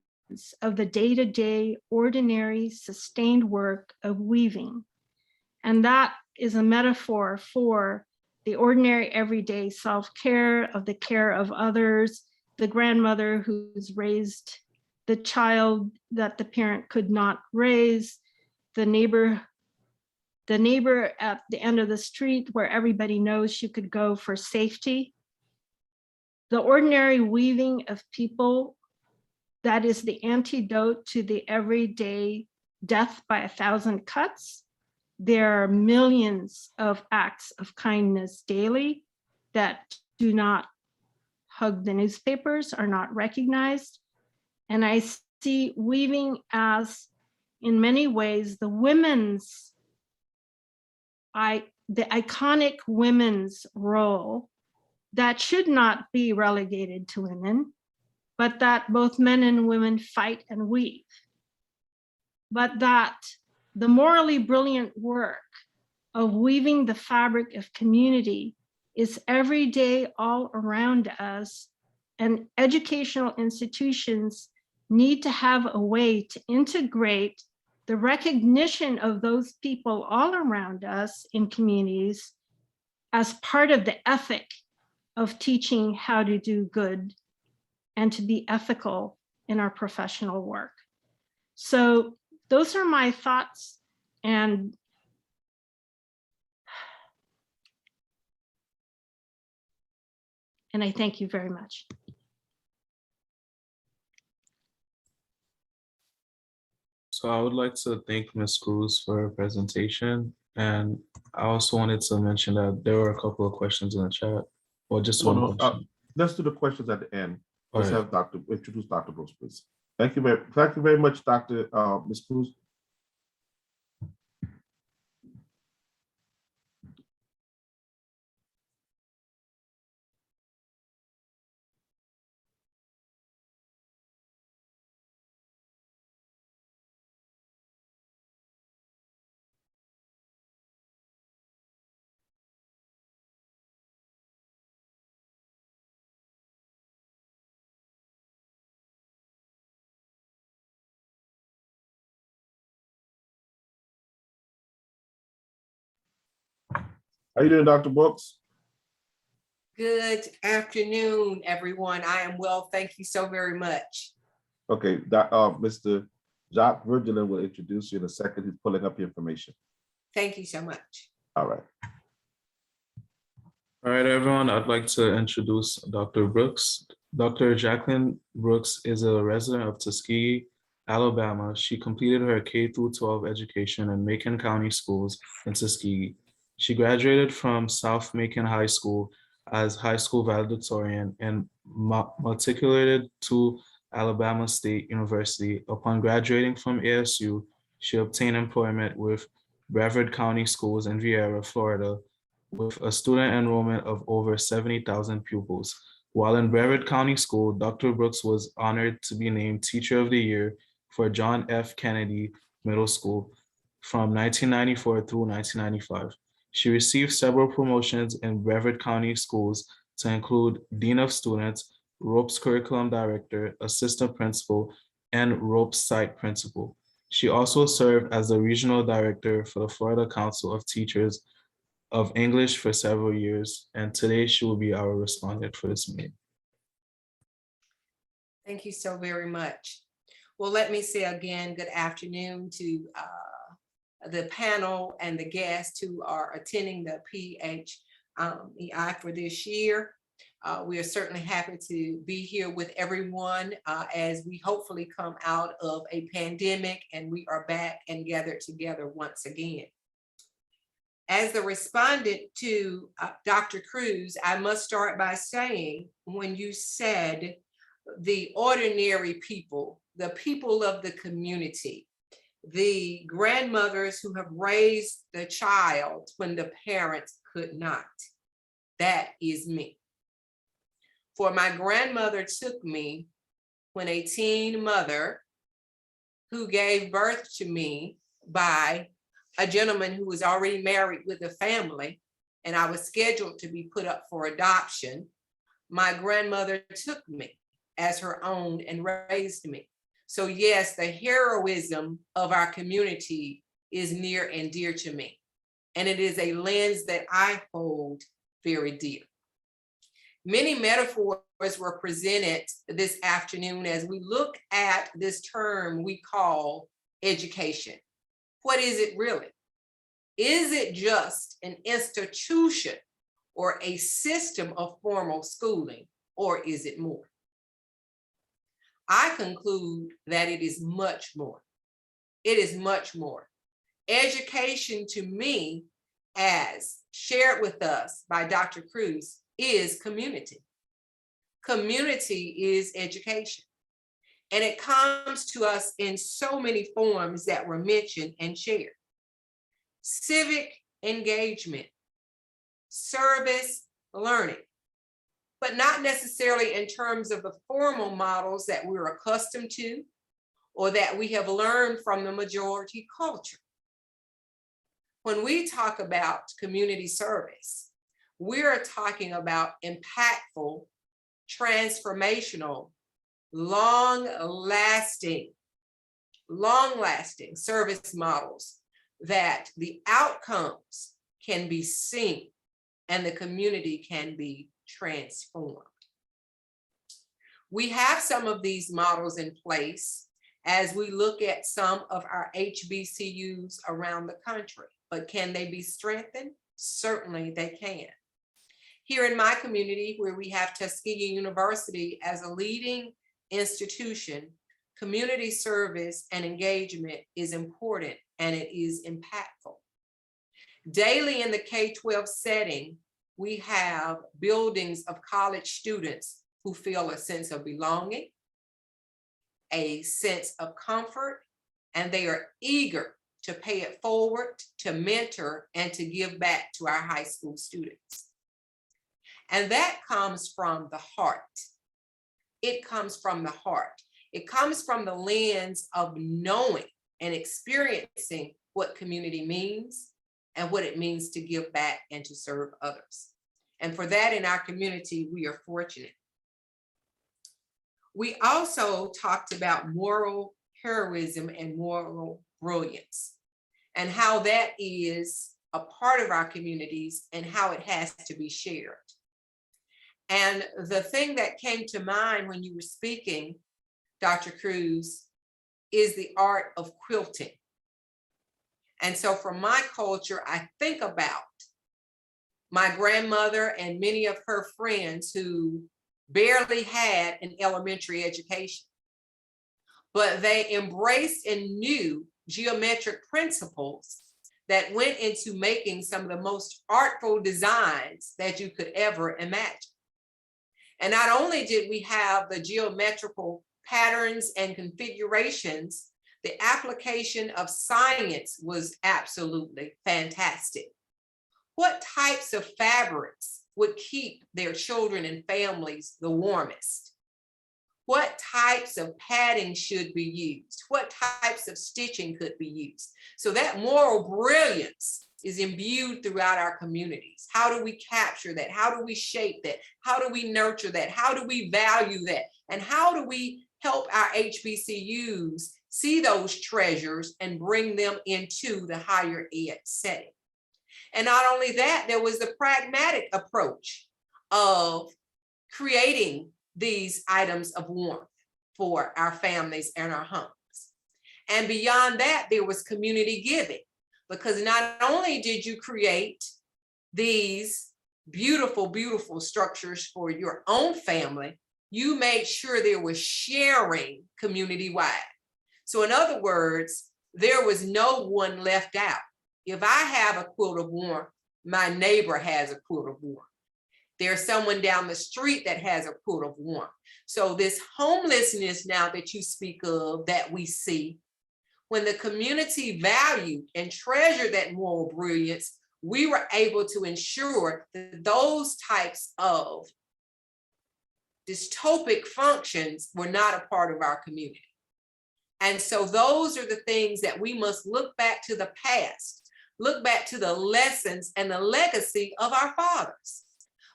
of the day-to-day, ordinary, sustained work of weaving. And that is a metaphor for the ordinary, everyday self-care, of the care of others, the grandmother who's raised the child that the parent could not raise, the neighbor at the end of the street where everybody knows you could go for safety. The ordinary weaving of people, that is the antidote to the everyday death by 1,000 cuts. There are millions of acts of kindness daily that do not hug the newspapers, are not recognized. And I see weaving as, in many ways, the iconic women's role that should not be relegated to women, but that both men and women fight and weave. But that the morally brilliant work of weaving the fabric of community is every day all around us, and educational institutions need to have a way to integrate the recognition of those people all around us in communities as part of the ethic of teaching how to do good and to be ethical in our professional work. So those are my thoughts, and I thank you very much. So I would like to thank Ms. Cruz for her presentation. And I also wanted to mention that there were a couple of questions in the chat, or just one question. Let's do the questions at the end. Let's All have introduce Dr. Brooks, please. Thank you very much, Dr. Ms. Cruz. How you doing, Dr. Brooks? Good afternoon, everyone. I am well. Thank you so very much. Okay, Mr. Jaques Virgelin will introduce you in a second. He's pulling up the information. Thank you so much. All right. All right, everyone, I'd like to introduce Dr. Brooks. Dr. Jacqueline Brooks is a resident of Tuskegee, Alabama. She completed her K-12 education in Macon County Schools in Tuskegee. She graduated from South Macon High School as high school valedictorian and matriculated to Alabama State University. Upon graduating from ASU, she obtained employment with Brevard County Schools in Viera, Florida, with a student enrollment of over 70,000 pupils. While in Brevard County School, Dr. Brooks was honored to be named Teacher of the Year for John F. Kennedy Middle School from 1994 through 1995. She received several promotions in Brevard County Schools to include Dean of Students, Ropes Curriculum Director, Assistant Principal, and Ropes Site Principal. She also served as the Regional Director for the Florida Council of Teachers of English for several years, and today she will be our respondent for this meeting. Thank you so very much. Well, let me say again, good afternoon to the panel and the guests who are attending the PHEI for this year. We are certainly happy to be here with everyone as we hopefully come out of a pandemic and we are back and gathered together once again. As the respondent to Dr. Cruz, I must start by saying, when you said the ordinary people, the people of the community, the grandmothers who have raised the child when the parents could not, that is me. For my grandmother took me when a teen mother who gave birth to me by a gentleman who was already married with a family, and I was scheduled to be put up for adoption. My grandmother took me as her own and raised me. So yes, the heroism of our community is near and dear to me. And it is a lens that I hold very dear. Many metaphors were presented this afternoon as we look at this term we call education. What is it really? Is it just an institution or a system of formal schooling, or is it more? I conclude that it is much more. It is much more. Education to me, as shared with us by Dr. Cruz, is community. Community is education. And it comes to us in so many forms that were mentioned and shared. Civic engagement, service learning, but not necessarily in terms of the formal models that we're accustomed to or that we have learned from the majority culture. When we talk about community service, we're talking about impactful, transformational, long-lasting service models that the outcomes can be seen and the community can be transformed. We have some of these models in place as we look at some of our HBCUs around the country, but can they be strengthened? Certainly they can. Here in my community, where we have Tuskegee University as a leading institution, community service and engagement is important and it is impactful. Daily in the K-12 setting, we have buildings of college students who feel a sense of belonging, a sense of comfort, and they are eager to pay it forward, to mentor, and to give back to our high school students. And that comes from the heart. It comes from the heart. It comes from the lens of knowing and experiencing what community means and what it means to give back and to serve others. And for that in our community, we are fortunate. We also talked about moral heroism and moral brilliance and how that is a part of our communities and how it has to be shared. And the thing that came to mind when you were speaking, Dr. Cruz, is the art of quilting. And so from my culture, I think about my grandmother and many of her friends who barely had an elementary education, but they embraced and knew geometric principles that went into making some of the most artful designs that you could ever imagine. And not only did we have the geometrical patterns and configurations, the application of science was absolutely fantastic. What types of fabrics would keep their children and families the warmest? What types of padding should be used? What types of stitching could be used? So that moral brilliance is imbued throughout our communities. How do we capture that? How do we shape that? How do we nurture that? How do we value that? And how do we help our HBCUs see those treasures and bring them into the higher ed setting? And not only that, there was the pragmatic approach of creating these items of warmth for our families and our homes. And beyond that, there was community giving, because not only did you create these beautiful, beautiful structures for your own family, you made sure there was sharing community-wide. So in other words, there was no one left out. If I have a quilt of warmth, my neighbor has a quilt of warmth. There's someone down the street that has a quilt of warmth. So this homelessness now that you speak of, that we see, when the community valued and treasured that moral brilliance, we were able to ensure that those types of dystopic functions were not a part of our community. And so those are the things that we must look back to the past, look back to the lessons and the legacy of our fathers.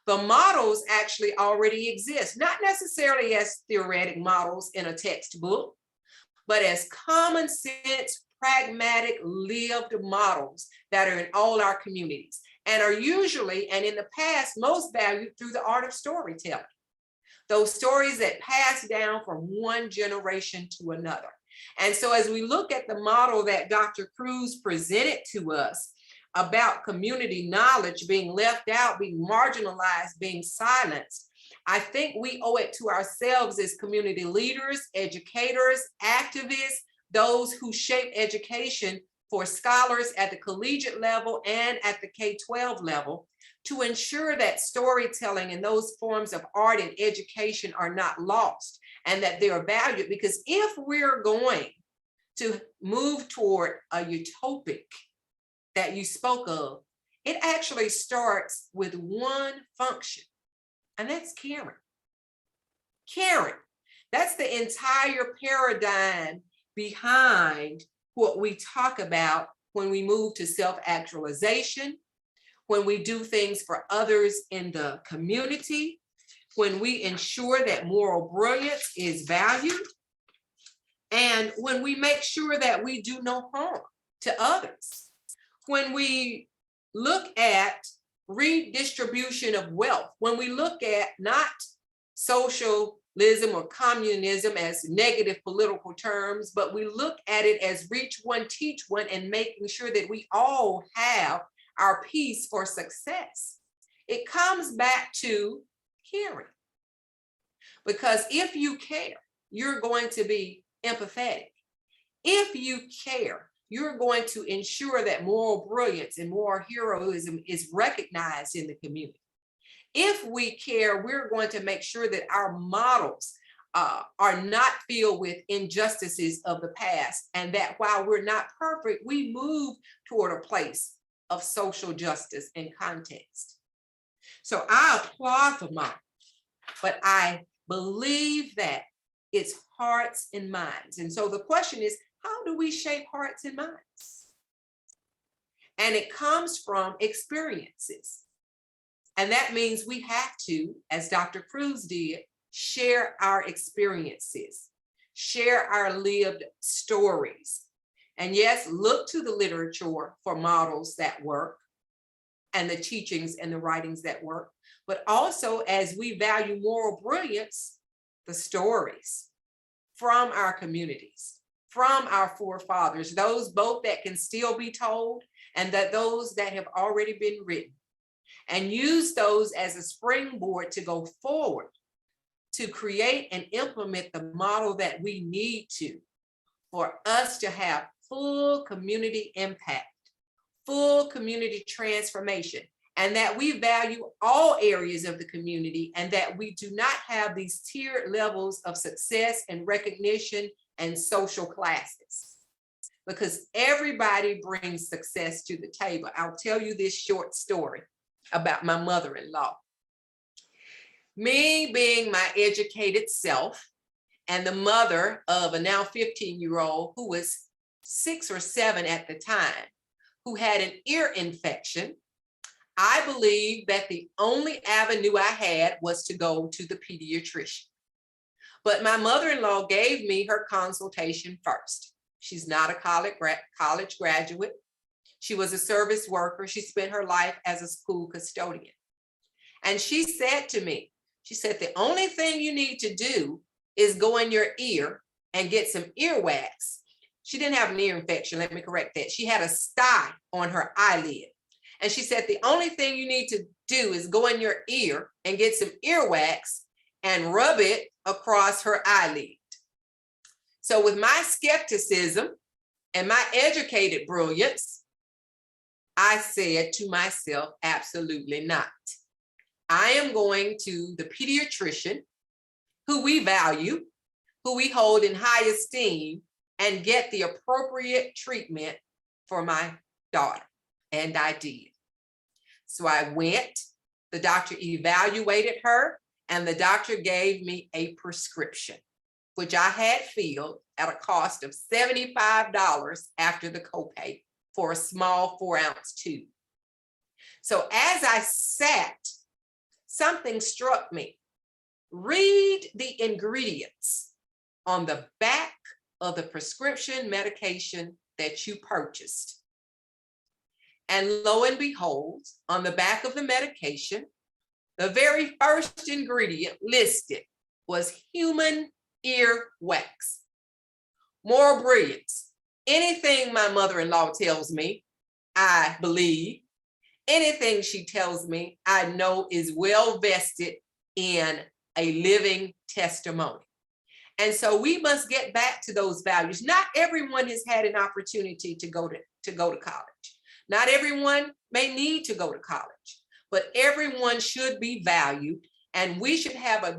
The models actually already exist, not necessarily as theoretic models in a textbook, but as common sense, pragmatic, lived models that are in all our communities and are usually, and in the past, most valued through the art of storytelling. Those stories that pass down from one generation to another. And so as we look at the model that Dr. Cruz presented to us about community knowledge being left out, being marginalized, being silenced, I think we owe it to ourselves as community leaders, educators, activists, those who shape education for scholars at the collegiate level and at the K-12 level, to ensure that storytelling and those forms of art and education are not lost and that they are valued. Because if we're going to move toward a utopic that you spoke of, it actually starts with one function, and that's caring. Caring. That's the entire paradigm behind what we talk about when we move to self-actualization, when we do things for others in the community, when we ensure that moral brilliance is valued, and when we make sure that we do no harm to others, when we look at redistribution of wealth, when we look at not socialism or communism as negative political terms, but we look at it as reach one, teach one, and making sure that we all have our piece for success. It comes back to caring. Because if you care, you're going to be empathetic. If you care, you're going to ensure that moral brilliance and moral heroism is recognized in the community. If we care, we're going to make sure that our models are not filled with injustices of the past, and that while we're not perfect, we move toward a place of social justice and context. So I applaud the model, but I believe that it's hearts and minds. And so the question is, how do we shape hearts and minds? And it comes from experiences. And that means we have to, as Dr. Cruz did, share our experiences, share our lived stories. And yes, look to the literature for models that work and the teachings and the writings that work, but also as we value moral brilliance, the stories from our communities, from our forefathers, those both that can still be told and that those that have already been written, and use those as a springboard to go forward, to create and implement the model that we need to, for us to have full community impact, full community transformation, and that we value all areas of the community, and that we do not have these tiered levels of success and recognition and social classes, because everybody brings success to the table. I'll tell you this short story about my mother-in-law. Me being my educated self and the mother of a now 15-year-old who was 6 or 7 at the time, who had an ear infection, I believed that the only avenue I had was to go to the pediatrician. But my mother-in-law gave me her consultation first. She's not a college graduate. She was a service worker. She spent her life as a school custodian. And she said to me, she said, the only thing you need to do is go in your ear and get some earwax. She didn't have an ear infection, let me correct that. She had a sty on her eyelid. And she said, the only thing you need to do is go in your ear and get some earwax and rub it across her eyelid. So with my skepticism and my educated brilliance, I said to myself, absolutely not. I am going to the pediatrician who we value, who we hold in high esteem, and get the appropriate treatment for my daughter. And I did. So I went, the doctor evaluated her, and the doctor gave me a prescription, which I had filled at a cost of $75 after the copay for a small 4-ounce tube. So as I sat, something struck me. Read the ingredients on the back of the prescription medication that you purchased. And lo and behold, on the back of the medication, the very first ingredient listed was human ear wax. Moral brilliance. Anything my mother-in-law tells me, I believe. Anything she tells me, I know is well vested in a living testimony. And so we must get back to those values. Not everyone has had an opportunity to go to college. Not everyone may need to go to college, but everyone should be valued, and we should have a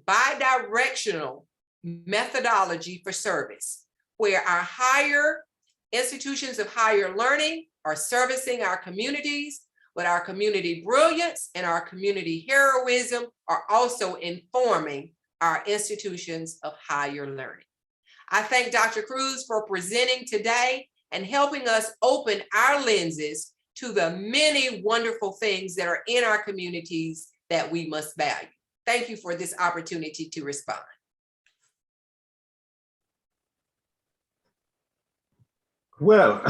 bi-directional methodology for service, where our higher institutions of higher learning are servicing our communities, but our community brilliance and our community heroism are also informing our institutions of higher learning. I thank Dr. Cruz for presenting today and helping us open our lenses to the many wonderful things that are in our communities that we must value. Thank you for this opportunity to respond. Well,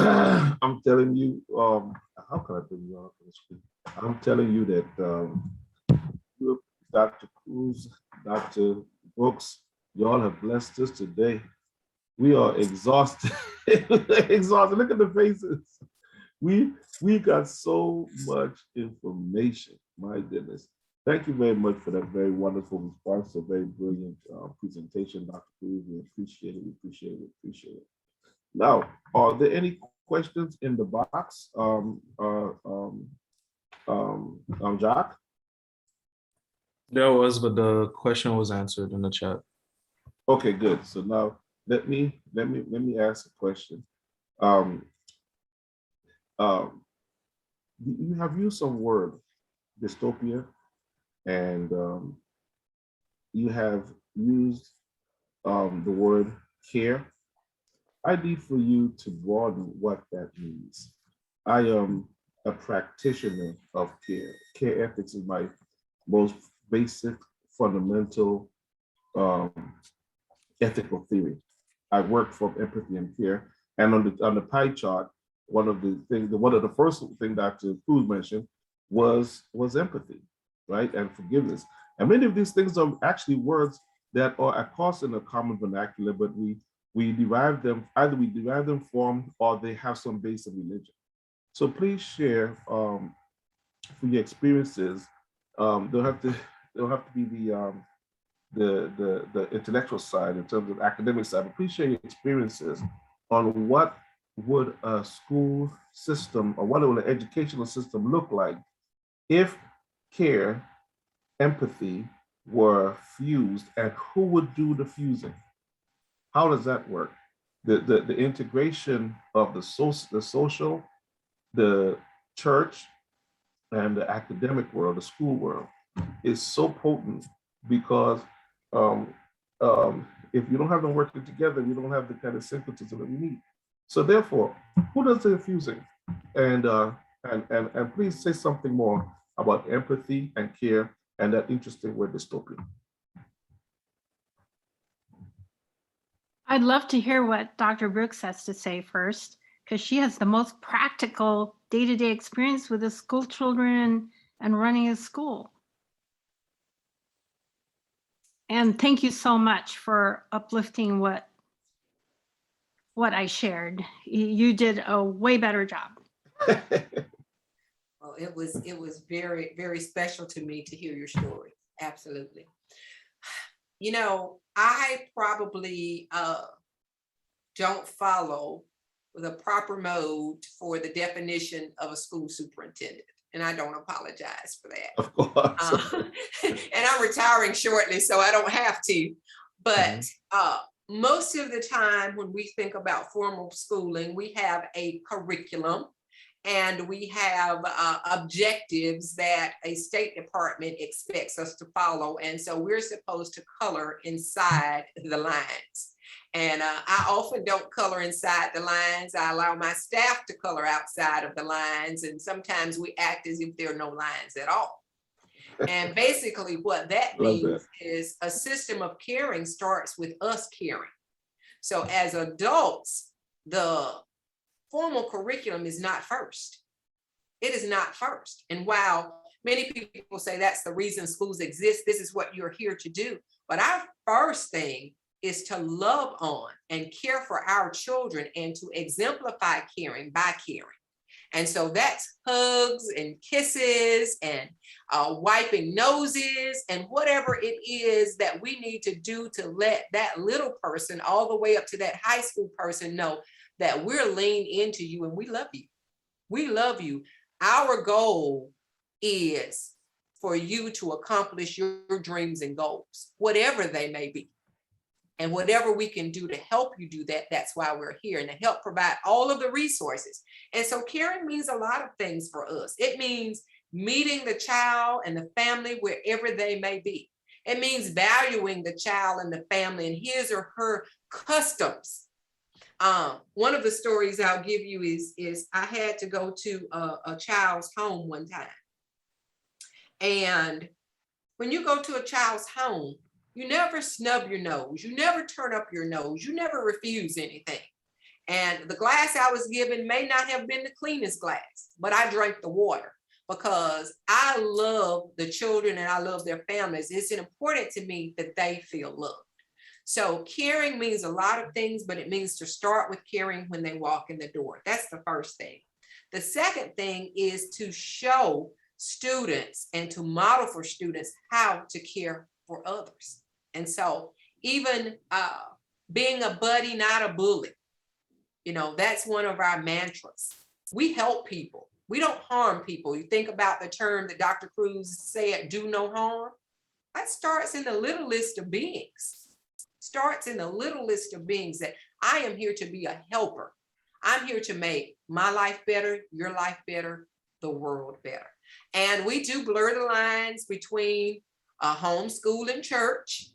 I'm telling you, how can I bring you on the screen? I'm telling you that you, Dr. Cruz, Dr. Brooks, y'all have blessed us today. We are exhausted. Exhausted. Look at the faces. We got so much information. My goodness. Thank you very much for that very wonderful response, a very brilliant presentation, Dr. Cruz. We appreciate it. We appreciate it. We appreciate it. Now, are there any questions in the box, Jaques? There was, but the question was answered in the chat. Okay, good. So now let me ask a question. You have used some word, dystopia, and you have used the word care. I need for you to broaden what that means. I am a practitioner of care. Care ethics is my most basic, fundamental ethical theory. I work from empathy and care. And on the pie chart, one of the first thing Dr. Cruz mentioned was empathy, right? And forgiveness. And many of these things are actually words that are of course in a common vernacular, but we derive them, either we derive them from or they have some base in religion. So please share from your experiences. They'll have to be the intellectual side in terms of academic side, but please share your experiences on what would a school system or what would an educational system look like if care, empathy were fused, and who would do the fusing? How does that work? The integration of the social, the church, and the academic world, the school world, is so potent because if you don't have them working together, you don't have the kind of syncretism that we need. So therefore, who does the fusing? And please say something more about empathy and care and that interesting word dystopia. I'd love to hear what Dr. Brooks has to say first, because she has the most practical day-to-day experience with the school children and running a school. And thank you so much for uplifting what I shared. You did a way better job. Well, it was very, very special to me to hear your story. Absolutely. You know, I probably don't follow the proper mode for the definition of a school superintendent. And I don't apologize for that. Of course. And I'm retiring shortly, so I don't have to. But most of the time when we think about formal schooling, we have a curriculum and we have objectives that a State Department expects us to follow. And so we're supposed to color inside the lines. And I often don't color inside the lines. I allow my staff to color outside of the lines. And sometimes we act as if there are no lines at all. And basically what that means is a system of caring starts with us caring. So as adults, the formal curriculum is not first. It is not first. And while many people say that's the reason schools exist, this is what you're here to do. But our first thing is to love on and care for our children and to exemplify caring by caring. And so that's hugs and kisses and wiping noses and whatever it is that we need to do to let that little person all the way up to that high school person know that we're leaning into you and we love you. We love you. Our goal is for you to accomplish your dreams and goals, whatever they may be. And whatever we can do to help you do that, that's why we're here, and to help provide all of the resources. And so caring means a lot of things for us. It means meeting the child and the family wherever they may be. It means valuing the child and the family and his or her customs. One of the stories I'll give you is I had to go to a child's home one time. And When you go to a child's home, you never snub your nose, you never turn up your nose, you never refuse anything. And the glass I was given may not have been the cleanest glass, but I drank the water because I love the children and I love their families. It's important to me that they feel loved. So caring means a lot of things, but it means to start with caring when they walk in the door. That's the first thing. The second thing is to show students and to model for students how to care for others. And so even being a buddy, not a bully, you know, that's one of our mantras. We help people. We don't harm people. You think about the term that Dr. Cruz said, do no harm. That starts in the littlest of beings. Starts in the littlest of beings, that I am here to be a helper. I'm here to make my life better, your life better, the world better. And we do blur the lines between homeschool and church.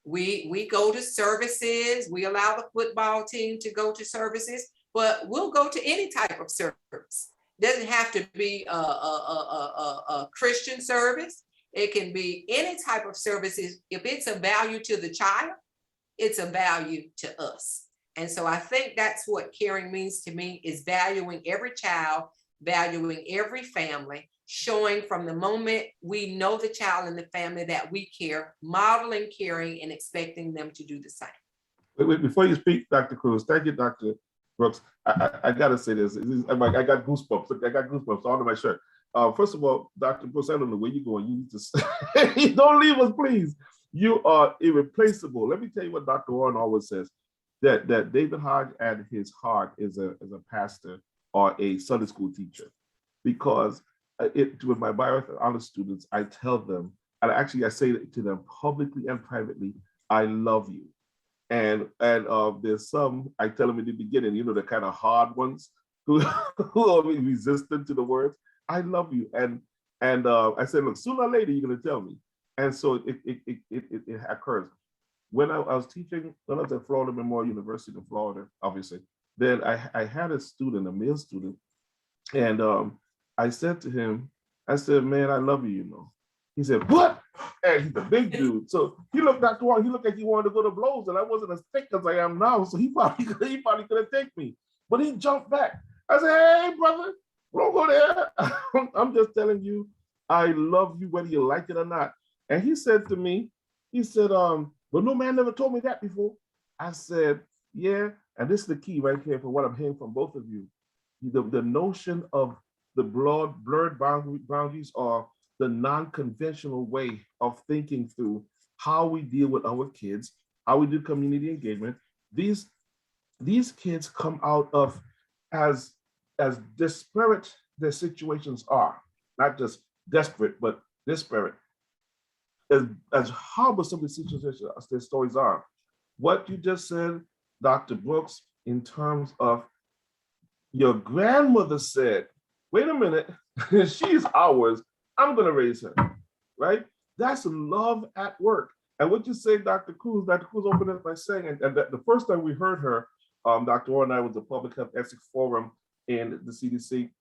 We go to services. We allow the football team to go to services, but we'll go to any type of service. Doesn't have to be a Christian service. It can be any type of services. If it's a value to the child, it's a value to us. And so I think that's what caring means to me, is valuing every child, valuing every family, showing from the moment we know the child and the family that we care, modeling caring and expecting them to do the same. Wait, before you speak, Dr. Cruz, thank you, Dr. Brooks. I gotta say this. I got goosebumps. I got goosebumps all on my shirt. First of all, Dr. Brooks, I don't know where you're going. You need to don't leave us, please. You are irreplaceable. Let me tell you what Dr. Warren always says, that David Hodge at his heart is a pastor or a Sunday school teacher, because with my bio honor students, I tell them, and actually I say it to them publicly and privately, I love you. And there's some, I tell them in the beginning, you know, the kind of hard ones who are resistant to the words, I love you. And I said, look, sooner or later, you're going to tell me. And so it occurs. When I was teaching, when I was at Florida Memorial University in Florida, obviously, then I had a student, a male student, and I said to him, I said, man, I love you, you know. He said, what? And he's a big dude. So he looked, Dr. Warren, he looked like he wanted to go to blows, and I wasn't as thick as I am now, so he probably couldn't take me. But he jumped back. I said, hey, brother, don't go there. I'm just telling you, I love you whether you like it or not. And he said to me, he said, but no man never told me that before. I said, yeah, and this is the key right here for what I'm hearing from both of you. The notion of the blurred boundaries, or the non-conventional way of thinking through how we deal with our kids, how we do community engagement. These kids come out of, as disparate their situations are, not just desperate, but disparate. As horrible some of the situations, their stories are. What you just said, Dr. Brooks, in terms of your grandmother said, wait a minute, she's ours, I'm gonna raise her, right? That's love at work. And what you say, Dr. Cruz opened up by saying, and the first time we heard her, Dr. Orr and I was at the Public Health Ethics Forum in the CDC.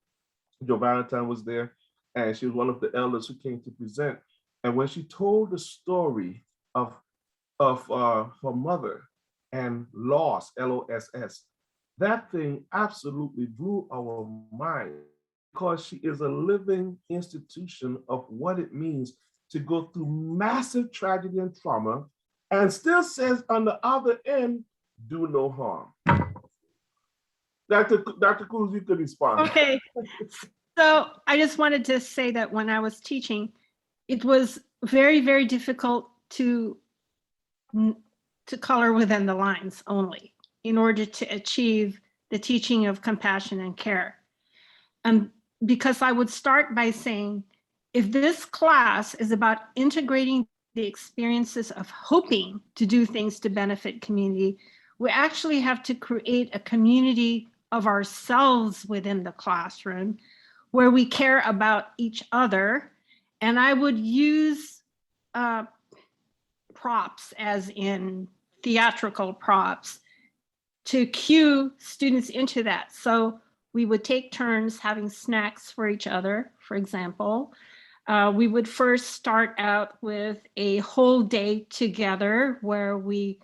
Joe Valentine was there, and she was one of the elders who came to present. And when she told the story of her mother and loss, LOSS, that thing absolutely blew our mind, because she is a living institution of what it means to go through massive tragedy and trauma, and still says on the other end, do no harm. Dr. Cruz, you could respond. Okay, so I just wanted to say that when I was teaching, it was very, very difficult to color within the lines only in order to achieve the teaching of compassion and care. Because I would start by saying, if this class is about integrating the experiences of hoping to do things to benefit community, we actually have to create a community of ourselves within the classroom where we care about each other. And I would use props, as in theatrical props, to cue students into that. So we would take turns having snacks for each other, for example. We would first start out with a whole day together where we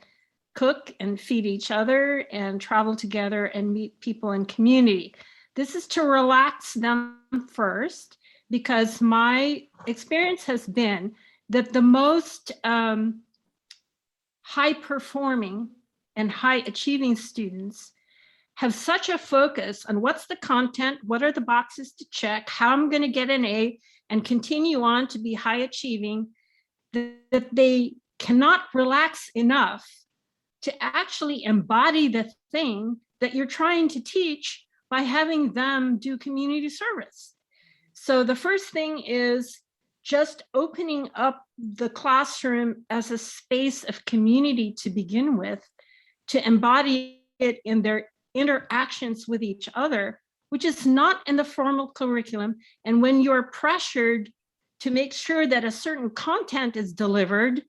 cook and feed each other and travel together and meet people in community. This is to relax them first, because my experience has been that the most high performing and high achieving students have such a focus on what's the content, what are the boxes to check, how I'm going to get an A and continue on to be high achieving, that they cannot relax enough to actually embody the thing that you're trying to teach by having them do community service. So the first thing is just opening up the classroom as a space of community to begin with, to embody it in their interactions with each other, which is not in the formal curriculum. And when you're pressured to make sure that a certain content is delivered,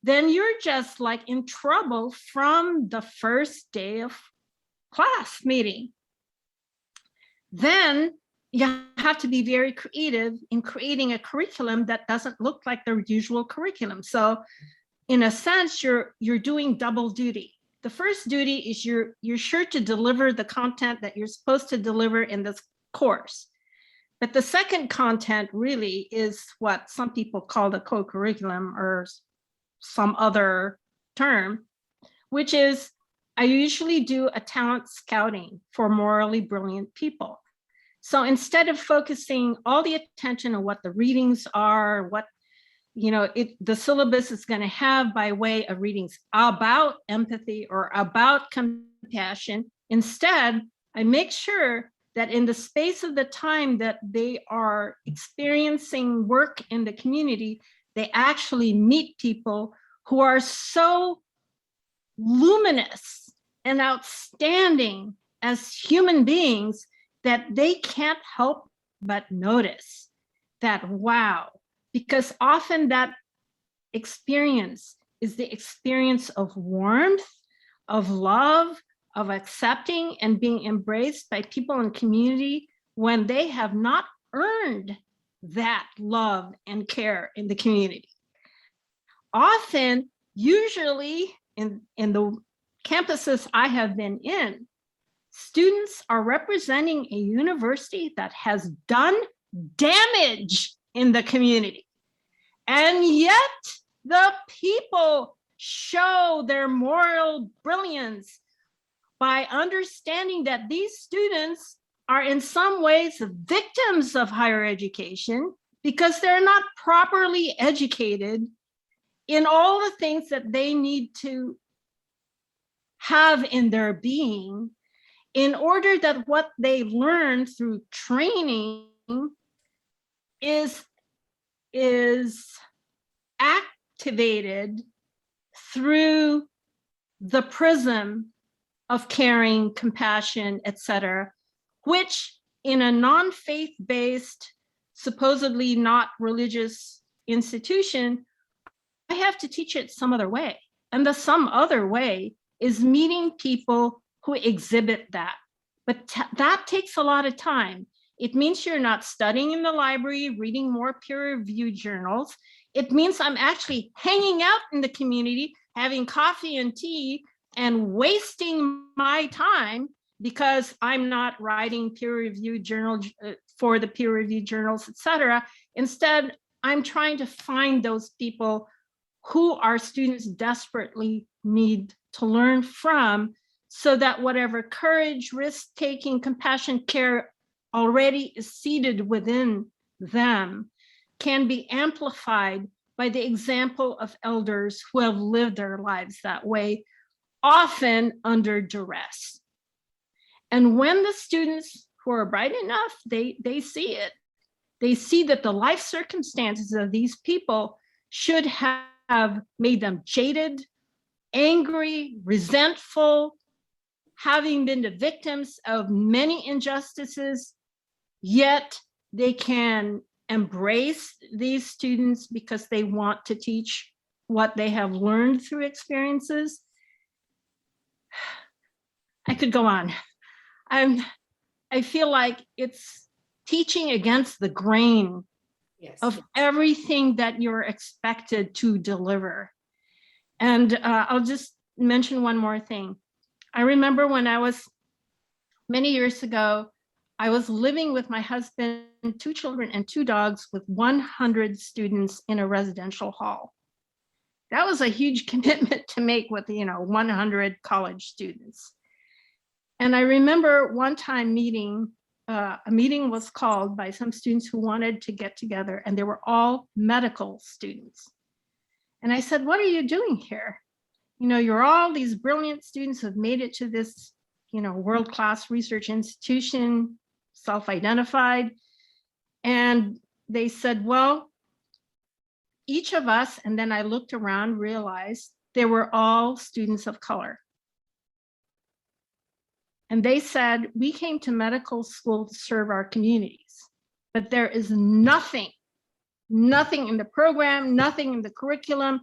then you're just like in trouble from the first day of class meeting. Then you have to be very creative in creating a curriculum that doesn't look like the usual curriculum. So in a sense, you're doing double duty. The first duty is you're sure to deliver the content that you're supposed to deliver in this course. But the second content really is what some people call the co-curriculum or some other term, which is I usually do a talent scouting for morally brilliant people. So instead of focusing all the attention on what the readings are, what the syllabus is going to have by way of readings about empathy or about compassion, instead, I make sure that in the space of the time that they are experiencing work in the community, they actually meet people who are so luminous and outstanding as human beings that they can't help but notice that, wow, because often that experience is the experience of warmth, of love, of accepting and being embraced by people in community when they have not earned that love and care in the community. Often, usually in the campuses I have been in, students are representing a university that has done damage in the community. And yet the people show their moral brilliance by understanding that these students are in some ways victims of higher education because they're not properly educated in all the things that they need to have in their being in order that what they learn through training is activated through the prism of caring, compassion, etc., which in a non-faith-based, supposedly not religious institution, I have to teach it some other way. And the some other way is meeting people who exhibit that. But that takes a lot of time. It means you're not studying in the library, reading more peer-reviewed journals. It means I'm actually hanging out in the community, having coffee and tea, and wasting my time because I'm not writing peer-reviewed journals for the peer-reviewed journals, etc. Instead, I'm trying to find those people who our students desperately need to learn from, so that whatever courage, risk-taking, compassion, care already is seated within them can be amplified by the example of elders who have lived their lives that way, often under duress. And when the students who are bright enough, they see it. They see that the life circumstances of these people should have made them jaded, angry, resentful, having been the victims of many injustices, yet they can embrace these students because they want to teach what they have learned through experiences. I could go on. I feel like it's teaching against the grain Yes. of everything that you're expected to deliver. And I'll just mention one more thing. I remember when I was many years ago, I was living with my husband, 2 children and 2 dogs with 100 students in a residential hall. That was a huge commitment to make with, 100 college students. And I remember one time a meeting was called by some students who wanted to get together, and they were all medical students. And I said, what are you doing here? You're all these brilliant students who have made it to this, world-class research institution, self-identified. And they said, well, each of us, and then I looked around, realized they were all students of color. And they said, we came to medical school to serve our communities, but there is nothing in the program, nothing in the curriculum,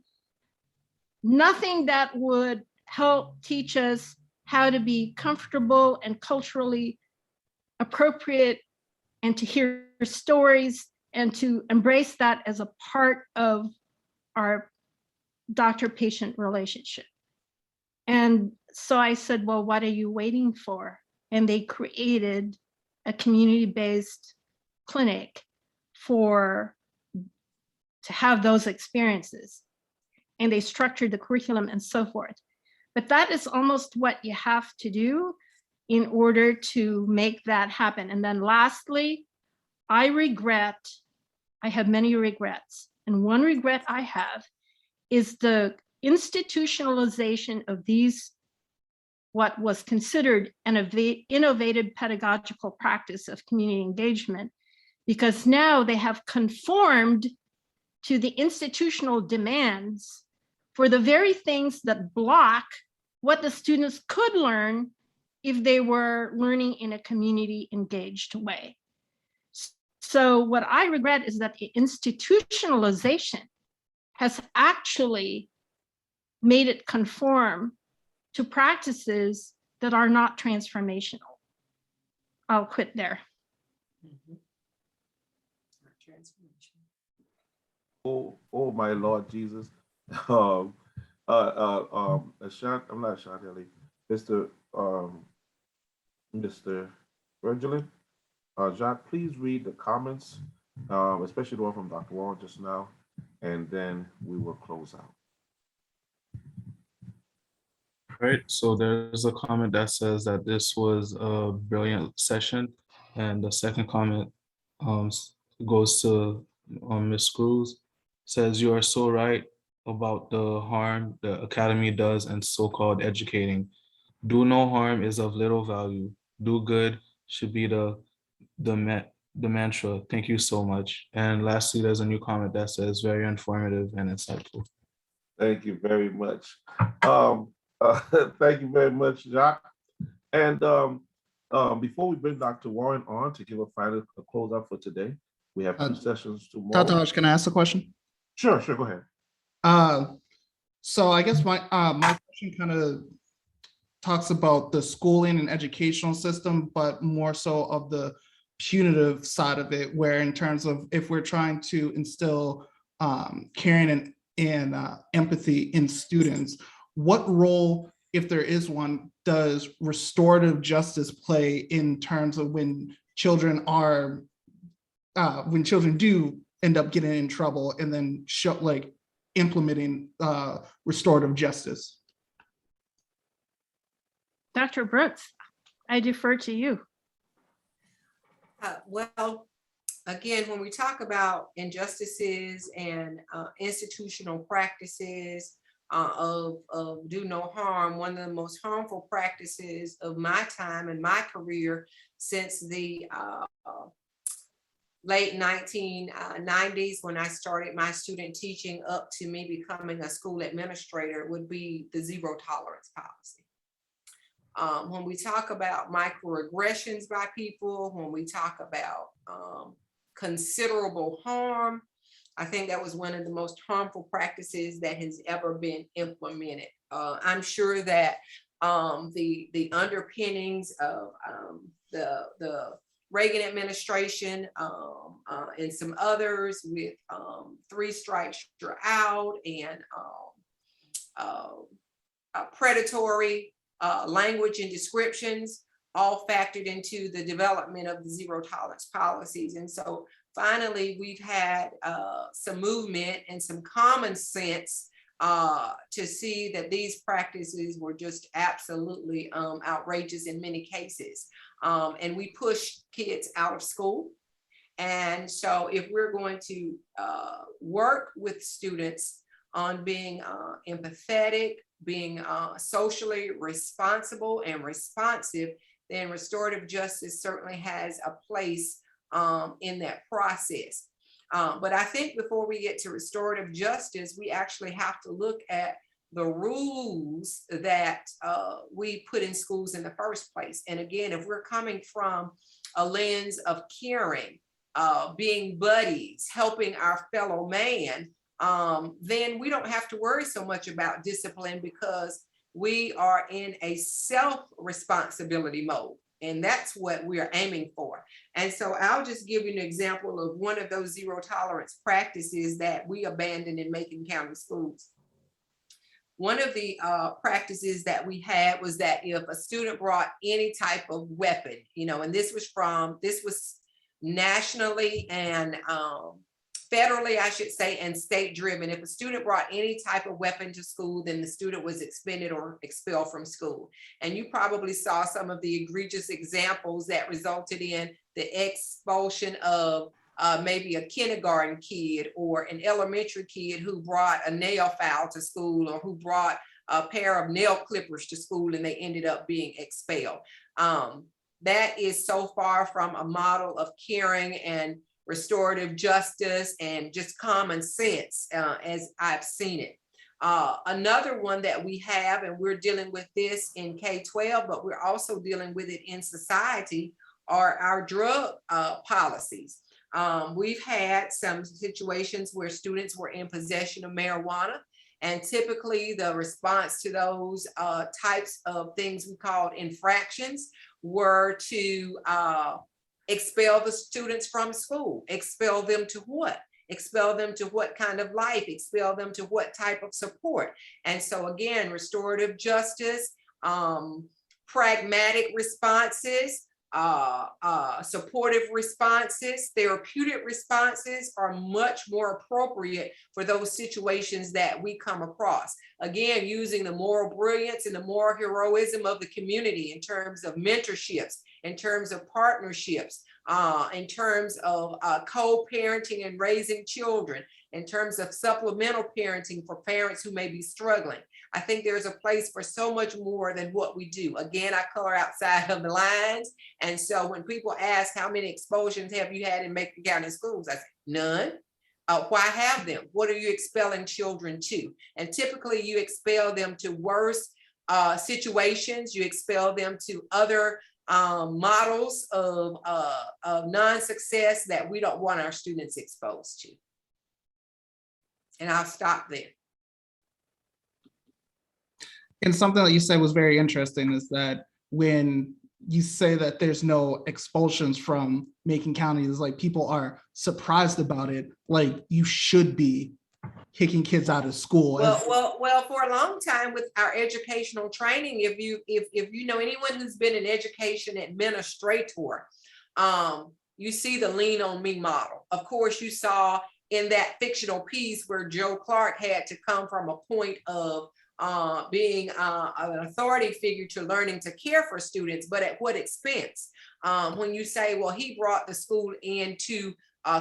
nothing that would help teach us how to be comfortable and culturally appropriate and to hear stories and to embrace that as a part of our doctor-patient relationship. And so I said, well, what are you waiting for? And they created a community-based clinic to have those experiences. And they structured the curriculum and so forth. But that is almost what you have to do in order to make that happen. And then lastly, I have many regrets. And one regret I have is the institutionalization of these, what was considered an innovative pedagogical practice of community engagement, because now they have conformed to the institutional demands for the very things that block what the students could learn if they were learning in a community engaged way. So what I regret is that the institutionalization has actually made it conform to practices that are not transformational. I'll quit there. Oh my Lord Jesus. I'm not Chantelli, Mr. Virgelin. Jacques, please read the comments, especially the one from Dr. Warren just now, and then we will close out. Right, so there's a comment that says that this was a brilliant session. And the second comment goes to Ms. Cruz. Says, you are so right about the harm the academy does and so-called educating. Do no harm is of little value. Do good should be the mantra. Thank you so much. And lastly, there's a new comment that says, very informative and insightful. Thank you very much. Thank you very much, Jacques. And before we bring Dr. Warren on to give a closeout for today, we have 2 sessions tomorrow. Dr. Hodge, can I ask a question? Sure, go ahead. So I guess my question kind of talks about the schooling and educational system, but more so of the punitive side of it, where in terms of if we're trying to instill caring and empathy in students, what role, if there is one, does restorative justice play in terms of when children do end up getting in trouble and then implementing restorative justice? Dr. Brooks, I defer to you. Well, again, when we talk about injustices and institutional practices of do no harm, one of the most harmful practices of my time and my career since the late 1990s, when I started my student teaching up to me becoming a school administrator, would be the zero tolerance policy. When we talk about microaggressions by people, when we talk about considerable harm, I think that was one of the most harmful practices that has ever been implemented. I'm sure that the underpinnings of the Reagan administration, and some others with 3 strikes you're out, and predatory language and descriptions, all factored into the development of the zero tolerance policies. And so finally, we've had some movement and some common sense to see that these practices were just absolutely outrageous in many cases. And we push kids out of school. And so if we're going to work with students on being empathetic, being socially responsible and responsive, then restorative justice certainly has a place in that process. But I think before we get to restorative justice, we actually have to look at the rules that we put in schools in the first place. And again, if we're coming from a lens of caring, being buddies, helping our fellow man, then we don't have to worry so much about discipline, because we are in a self-responsibility mode. And that's what we're aiming for. And so I'll just give you an example of one of those zero tolerance practices that we abandoned in Macon County schools. One of the practices that we had was that if a student brought any type of weapon, and this was nationally and federally, I should say, and state driven. If a student brought any type of weapon to school, then the student was expended or expelled from school. And you probably saw some of the egregious examples that resulted in the expulsion of maybe a kindergarten kid or an elementary kid who brought a nail file to school, or who brought a pair of nail clippers to school, and they ended up being expelled. That is so far from a model of caring and restorative justice and just common sense as I've seen it. Another one that we have, and we're dealing with this in K-12, but we're also dealing with it in society, are our drug policies. We've had some situations where students were in possession of marijuana, and typically the response to those types of things we called infractions were to expel the students from school. Expel them to what? Expel them to what kind of life? Expel them to what type of support? And so again, restorative justice, pragmatic responses, supportive responses, therapeutic responses are much more appropriate for those situations that we come across. Again, using the moral brilliance and the moral heroism of the community in terms of mentorships, in terms of partnerships, in terms of co-parenting and raising children, in terms of supplemental parenting for parents who may be struggling. I think there's a place for so much more than what we do. Again, I color outside of the lines. And so when people ask how many expulsions have you had in Macon County schools, I say, none. Why have them? What are you expelling children to? And typically you expel them to worse situations. You expel them to other models of non-success that we don't want our students exposed to. And I'll stop there. And something that you said was very interesting is that when you say that there's no expulsions from Macon County, is like people are surprised about it. Like you should be kicking kids out of school. Well, for a long time with our educational training, if you know anyone who's been an education administrator, you see the lean on me model. Of course, you saw in that fictional piece where Joe Clark had to come from a point of being an authority figure to learning to care for students, but at what expense? When you say, well, he brought the school into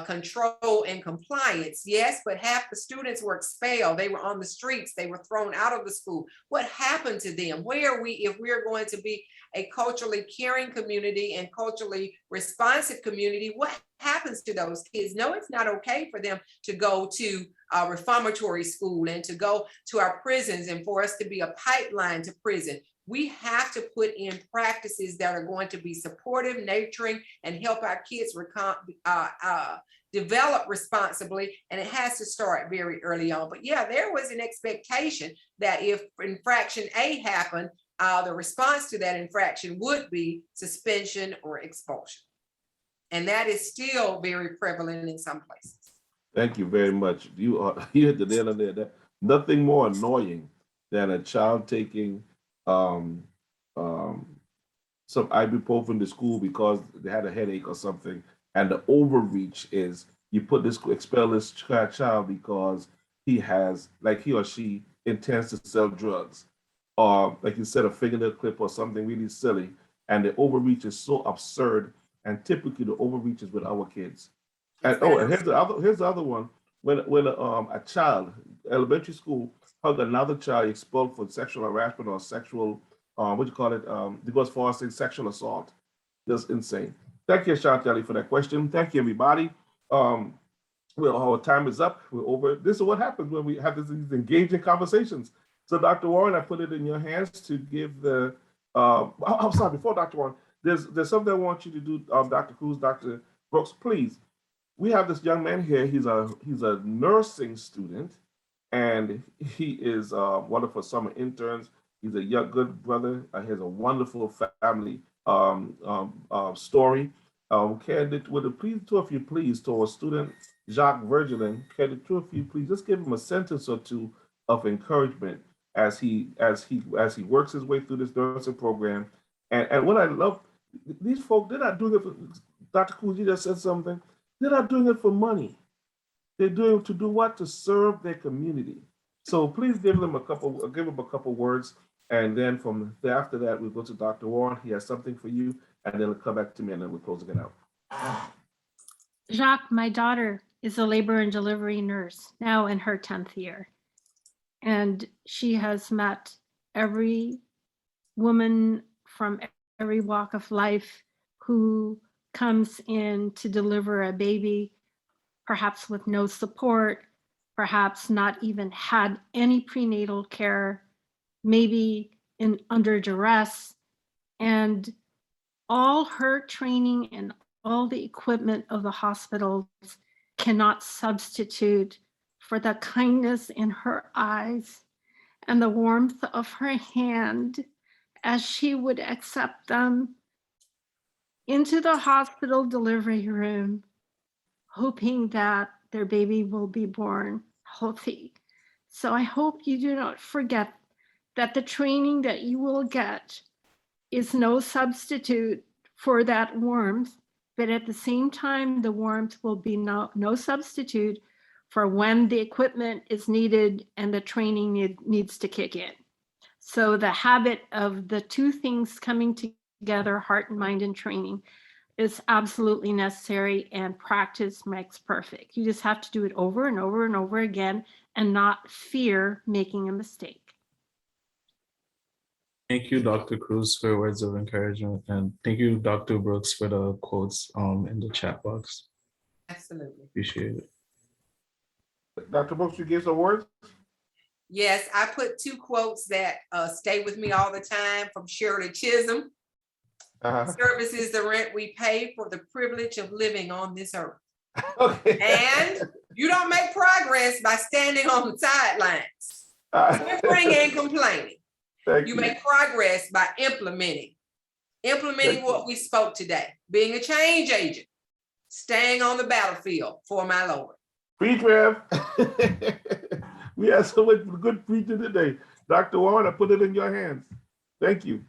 control and compliance, yes, but half the students were expelled. They were on the streets. They were thrown out of the school. What happened to them? Where are we, if we're going to be a culturally caring community and culturally responsive community, what happens to those kids? No, it's not okay for them to go to a reformatory school and to go to our prisons and for us to be a pipeline to prison. We have to put in practices that are going to be supportive, nurturing, and help our kids develop responsibly. And it has to start very early on. But yeah, there was an expectation that if infraction A happened, the response to that infraction would be suspension or expulsion. And that is still very prevalent in some places. Thank you very much. You hit the nail on there. Nothing more annoying than a child taking um, some ibuprofen to school because they had a headache or something, and the overreach is you expel this child because he or she intends to sell drugs, or like you said, a fingernail clip or something really silly, and the overreach is so absurd. And typically, the overreach is with our kids. And here's the other one. When a child, elementary school, hug another child expelled for sexual harassment or sexual, it goes far as saying sexual assault. That's insane. Thank you, Shantali, for that question. Thank you, everybody. Well, our time is up. We're over. This is what happens when we have these engaging conversations. So, Dr. Warren, I put it in your hands to give the. I'm sorry. Before Dr. Warren, there's something I want you to do, Dr. Cruz, Dr. Brooks, please. We have this young man here. He's a nursing student, and he is one of our summer interns. He's a young, good brother. He has a wonderful family story. Can the please, two of you, please, to our student Jaques Virgelin, can the two of you please just give him a sentence or two of encouragement as he works his way through this nursing program. And what I love, these folks, they're not doing it for. Dr. Cruz, you just said something. They're not doing it for money. They're doing it to do what? To serve their community. So please give him a couple words, and then after that we'll go to Dr. Warren. He has something for you, and then it'll come back to me, and then we'll close it out. Jacques, my daughter is a labor and delivery nurse now in her 10th year. And she has met every woman from every walk of life who comes in to deliver a baby, perhaps with no support, perhaps not even had any prenatal care, maybe under duress. And all her training and all the equipment of the hospitals cannot substitute for the kindness in her eyes and the warmth of her hand as she would accept them into the hospital delivery room, hoping that their baby will be born healthy. So I hope you do not forget that the training that you will get is no substitute for that warmth, but at the same time, the warmth will be no substitute for when the equipment is needed and the training needs to kick in. So the habit of the two things coming together, heart and mind and training, is absolutely necessary, and practice makes perfect. You just have to do it over and over and over again and not fear making a mistake. Thank you, Dr. Cruz, for words of encouragement, and thank you, Dr. Brooks, for the quotes in the chat box. Absolutely. Appreciate it. Dr. Brooks, you give some words? Yes, I put two quotes that stay with me all the time from Shirley Chisholm. Service is the rent we pay for the privilege of living on this earth. Okay. And you don't make progress by standing on the sidelines, whimpering and complaining. You make progress by implementing what we spoke today, being a change agent, staying on the battlefield for my Lord. Preach, Rev. We had so much good preaching today. Dr. Warren, I put it in your hands. Thank you.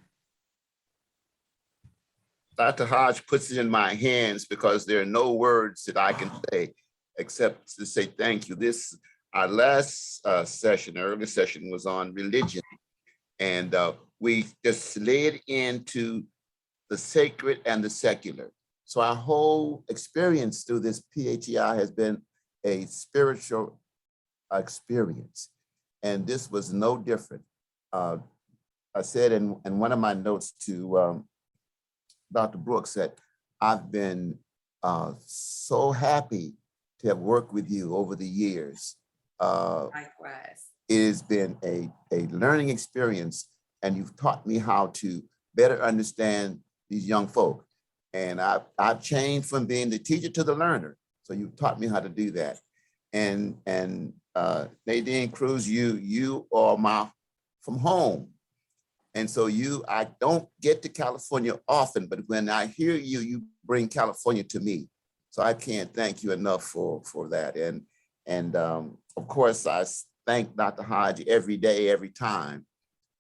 Dr. Hodge puts it in my hands because there are no words that I can say except to say thank you. Our last session, early session, was on religion. And we just slid into the sacred and the secular. So our whole experience through this PHEI has been a spiritual experience. And this was no different. I said in one of my notes to Dr. Brooks that I've been so happy to have worked with you over the years. Likewise. It has been a learning experience, and you've taught me how to better understand these young folk. And I've changed from being the teacher to the learner. So you've taught me how to do that. And Nadine Cruz, you are from home. And so I don't get to California often, but when I hear you bring California to me. So I can't thank you enough for that. And of course, I thank Dr. Hodge every day, every time,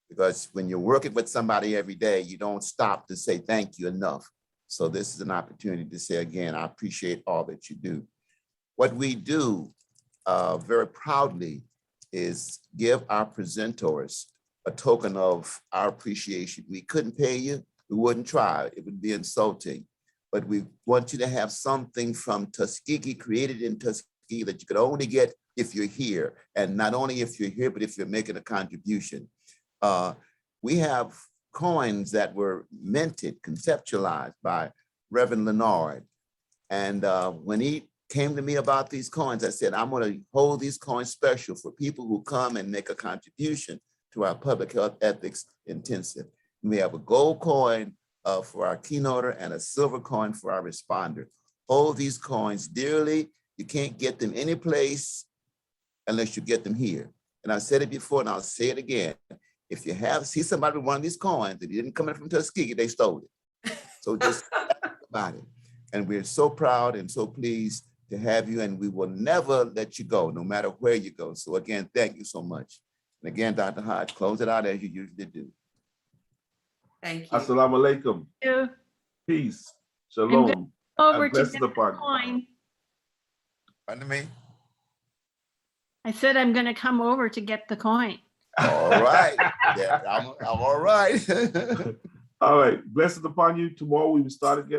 because when you're working with somebody every day, you don't stop to say thank you enough. So this is an opportunity to say again, I appreciate all that you do. What we do very proudly is give our presenters a token of our appreciation. We couldn't pay you, we wouldn't try, it would be insulting. But we want you to have something from Tuskegee, created in Tuskegee, that you could only get if you're here. And not only if you're here, but if you're making a contribution. We have coins that were minted, conceptualized by Reverend Leonard. And when he came to me about these coins, I said, I'm going to hold these coins special for people who come and make a contribution to our public health ethics intensive. And we have a gold coin for our keynoter and a silver coin for our responder. Hold these coins dearly. You can't get them any place unless you get them here. And I said it before and I'll say it again. If you see somebody with one of these coins that didn't come in from Tuskegee, they stole it. So just think about it. And we're so proud and so pleased to have you, and we will never let you go, no matter where you go. So again, thank you so much. And again, Dr. Hodge, close it out as you usually do. Thank you. Assalamu alaikum. You Peace. Shalom. over And to blessings get the upon you. coin. Pardon me? I said I'm going to come over to get the coin. All right. Yeah, I'm all right. All right. Blessings upon you. Tomorrow we will start again.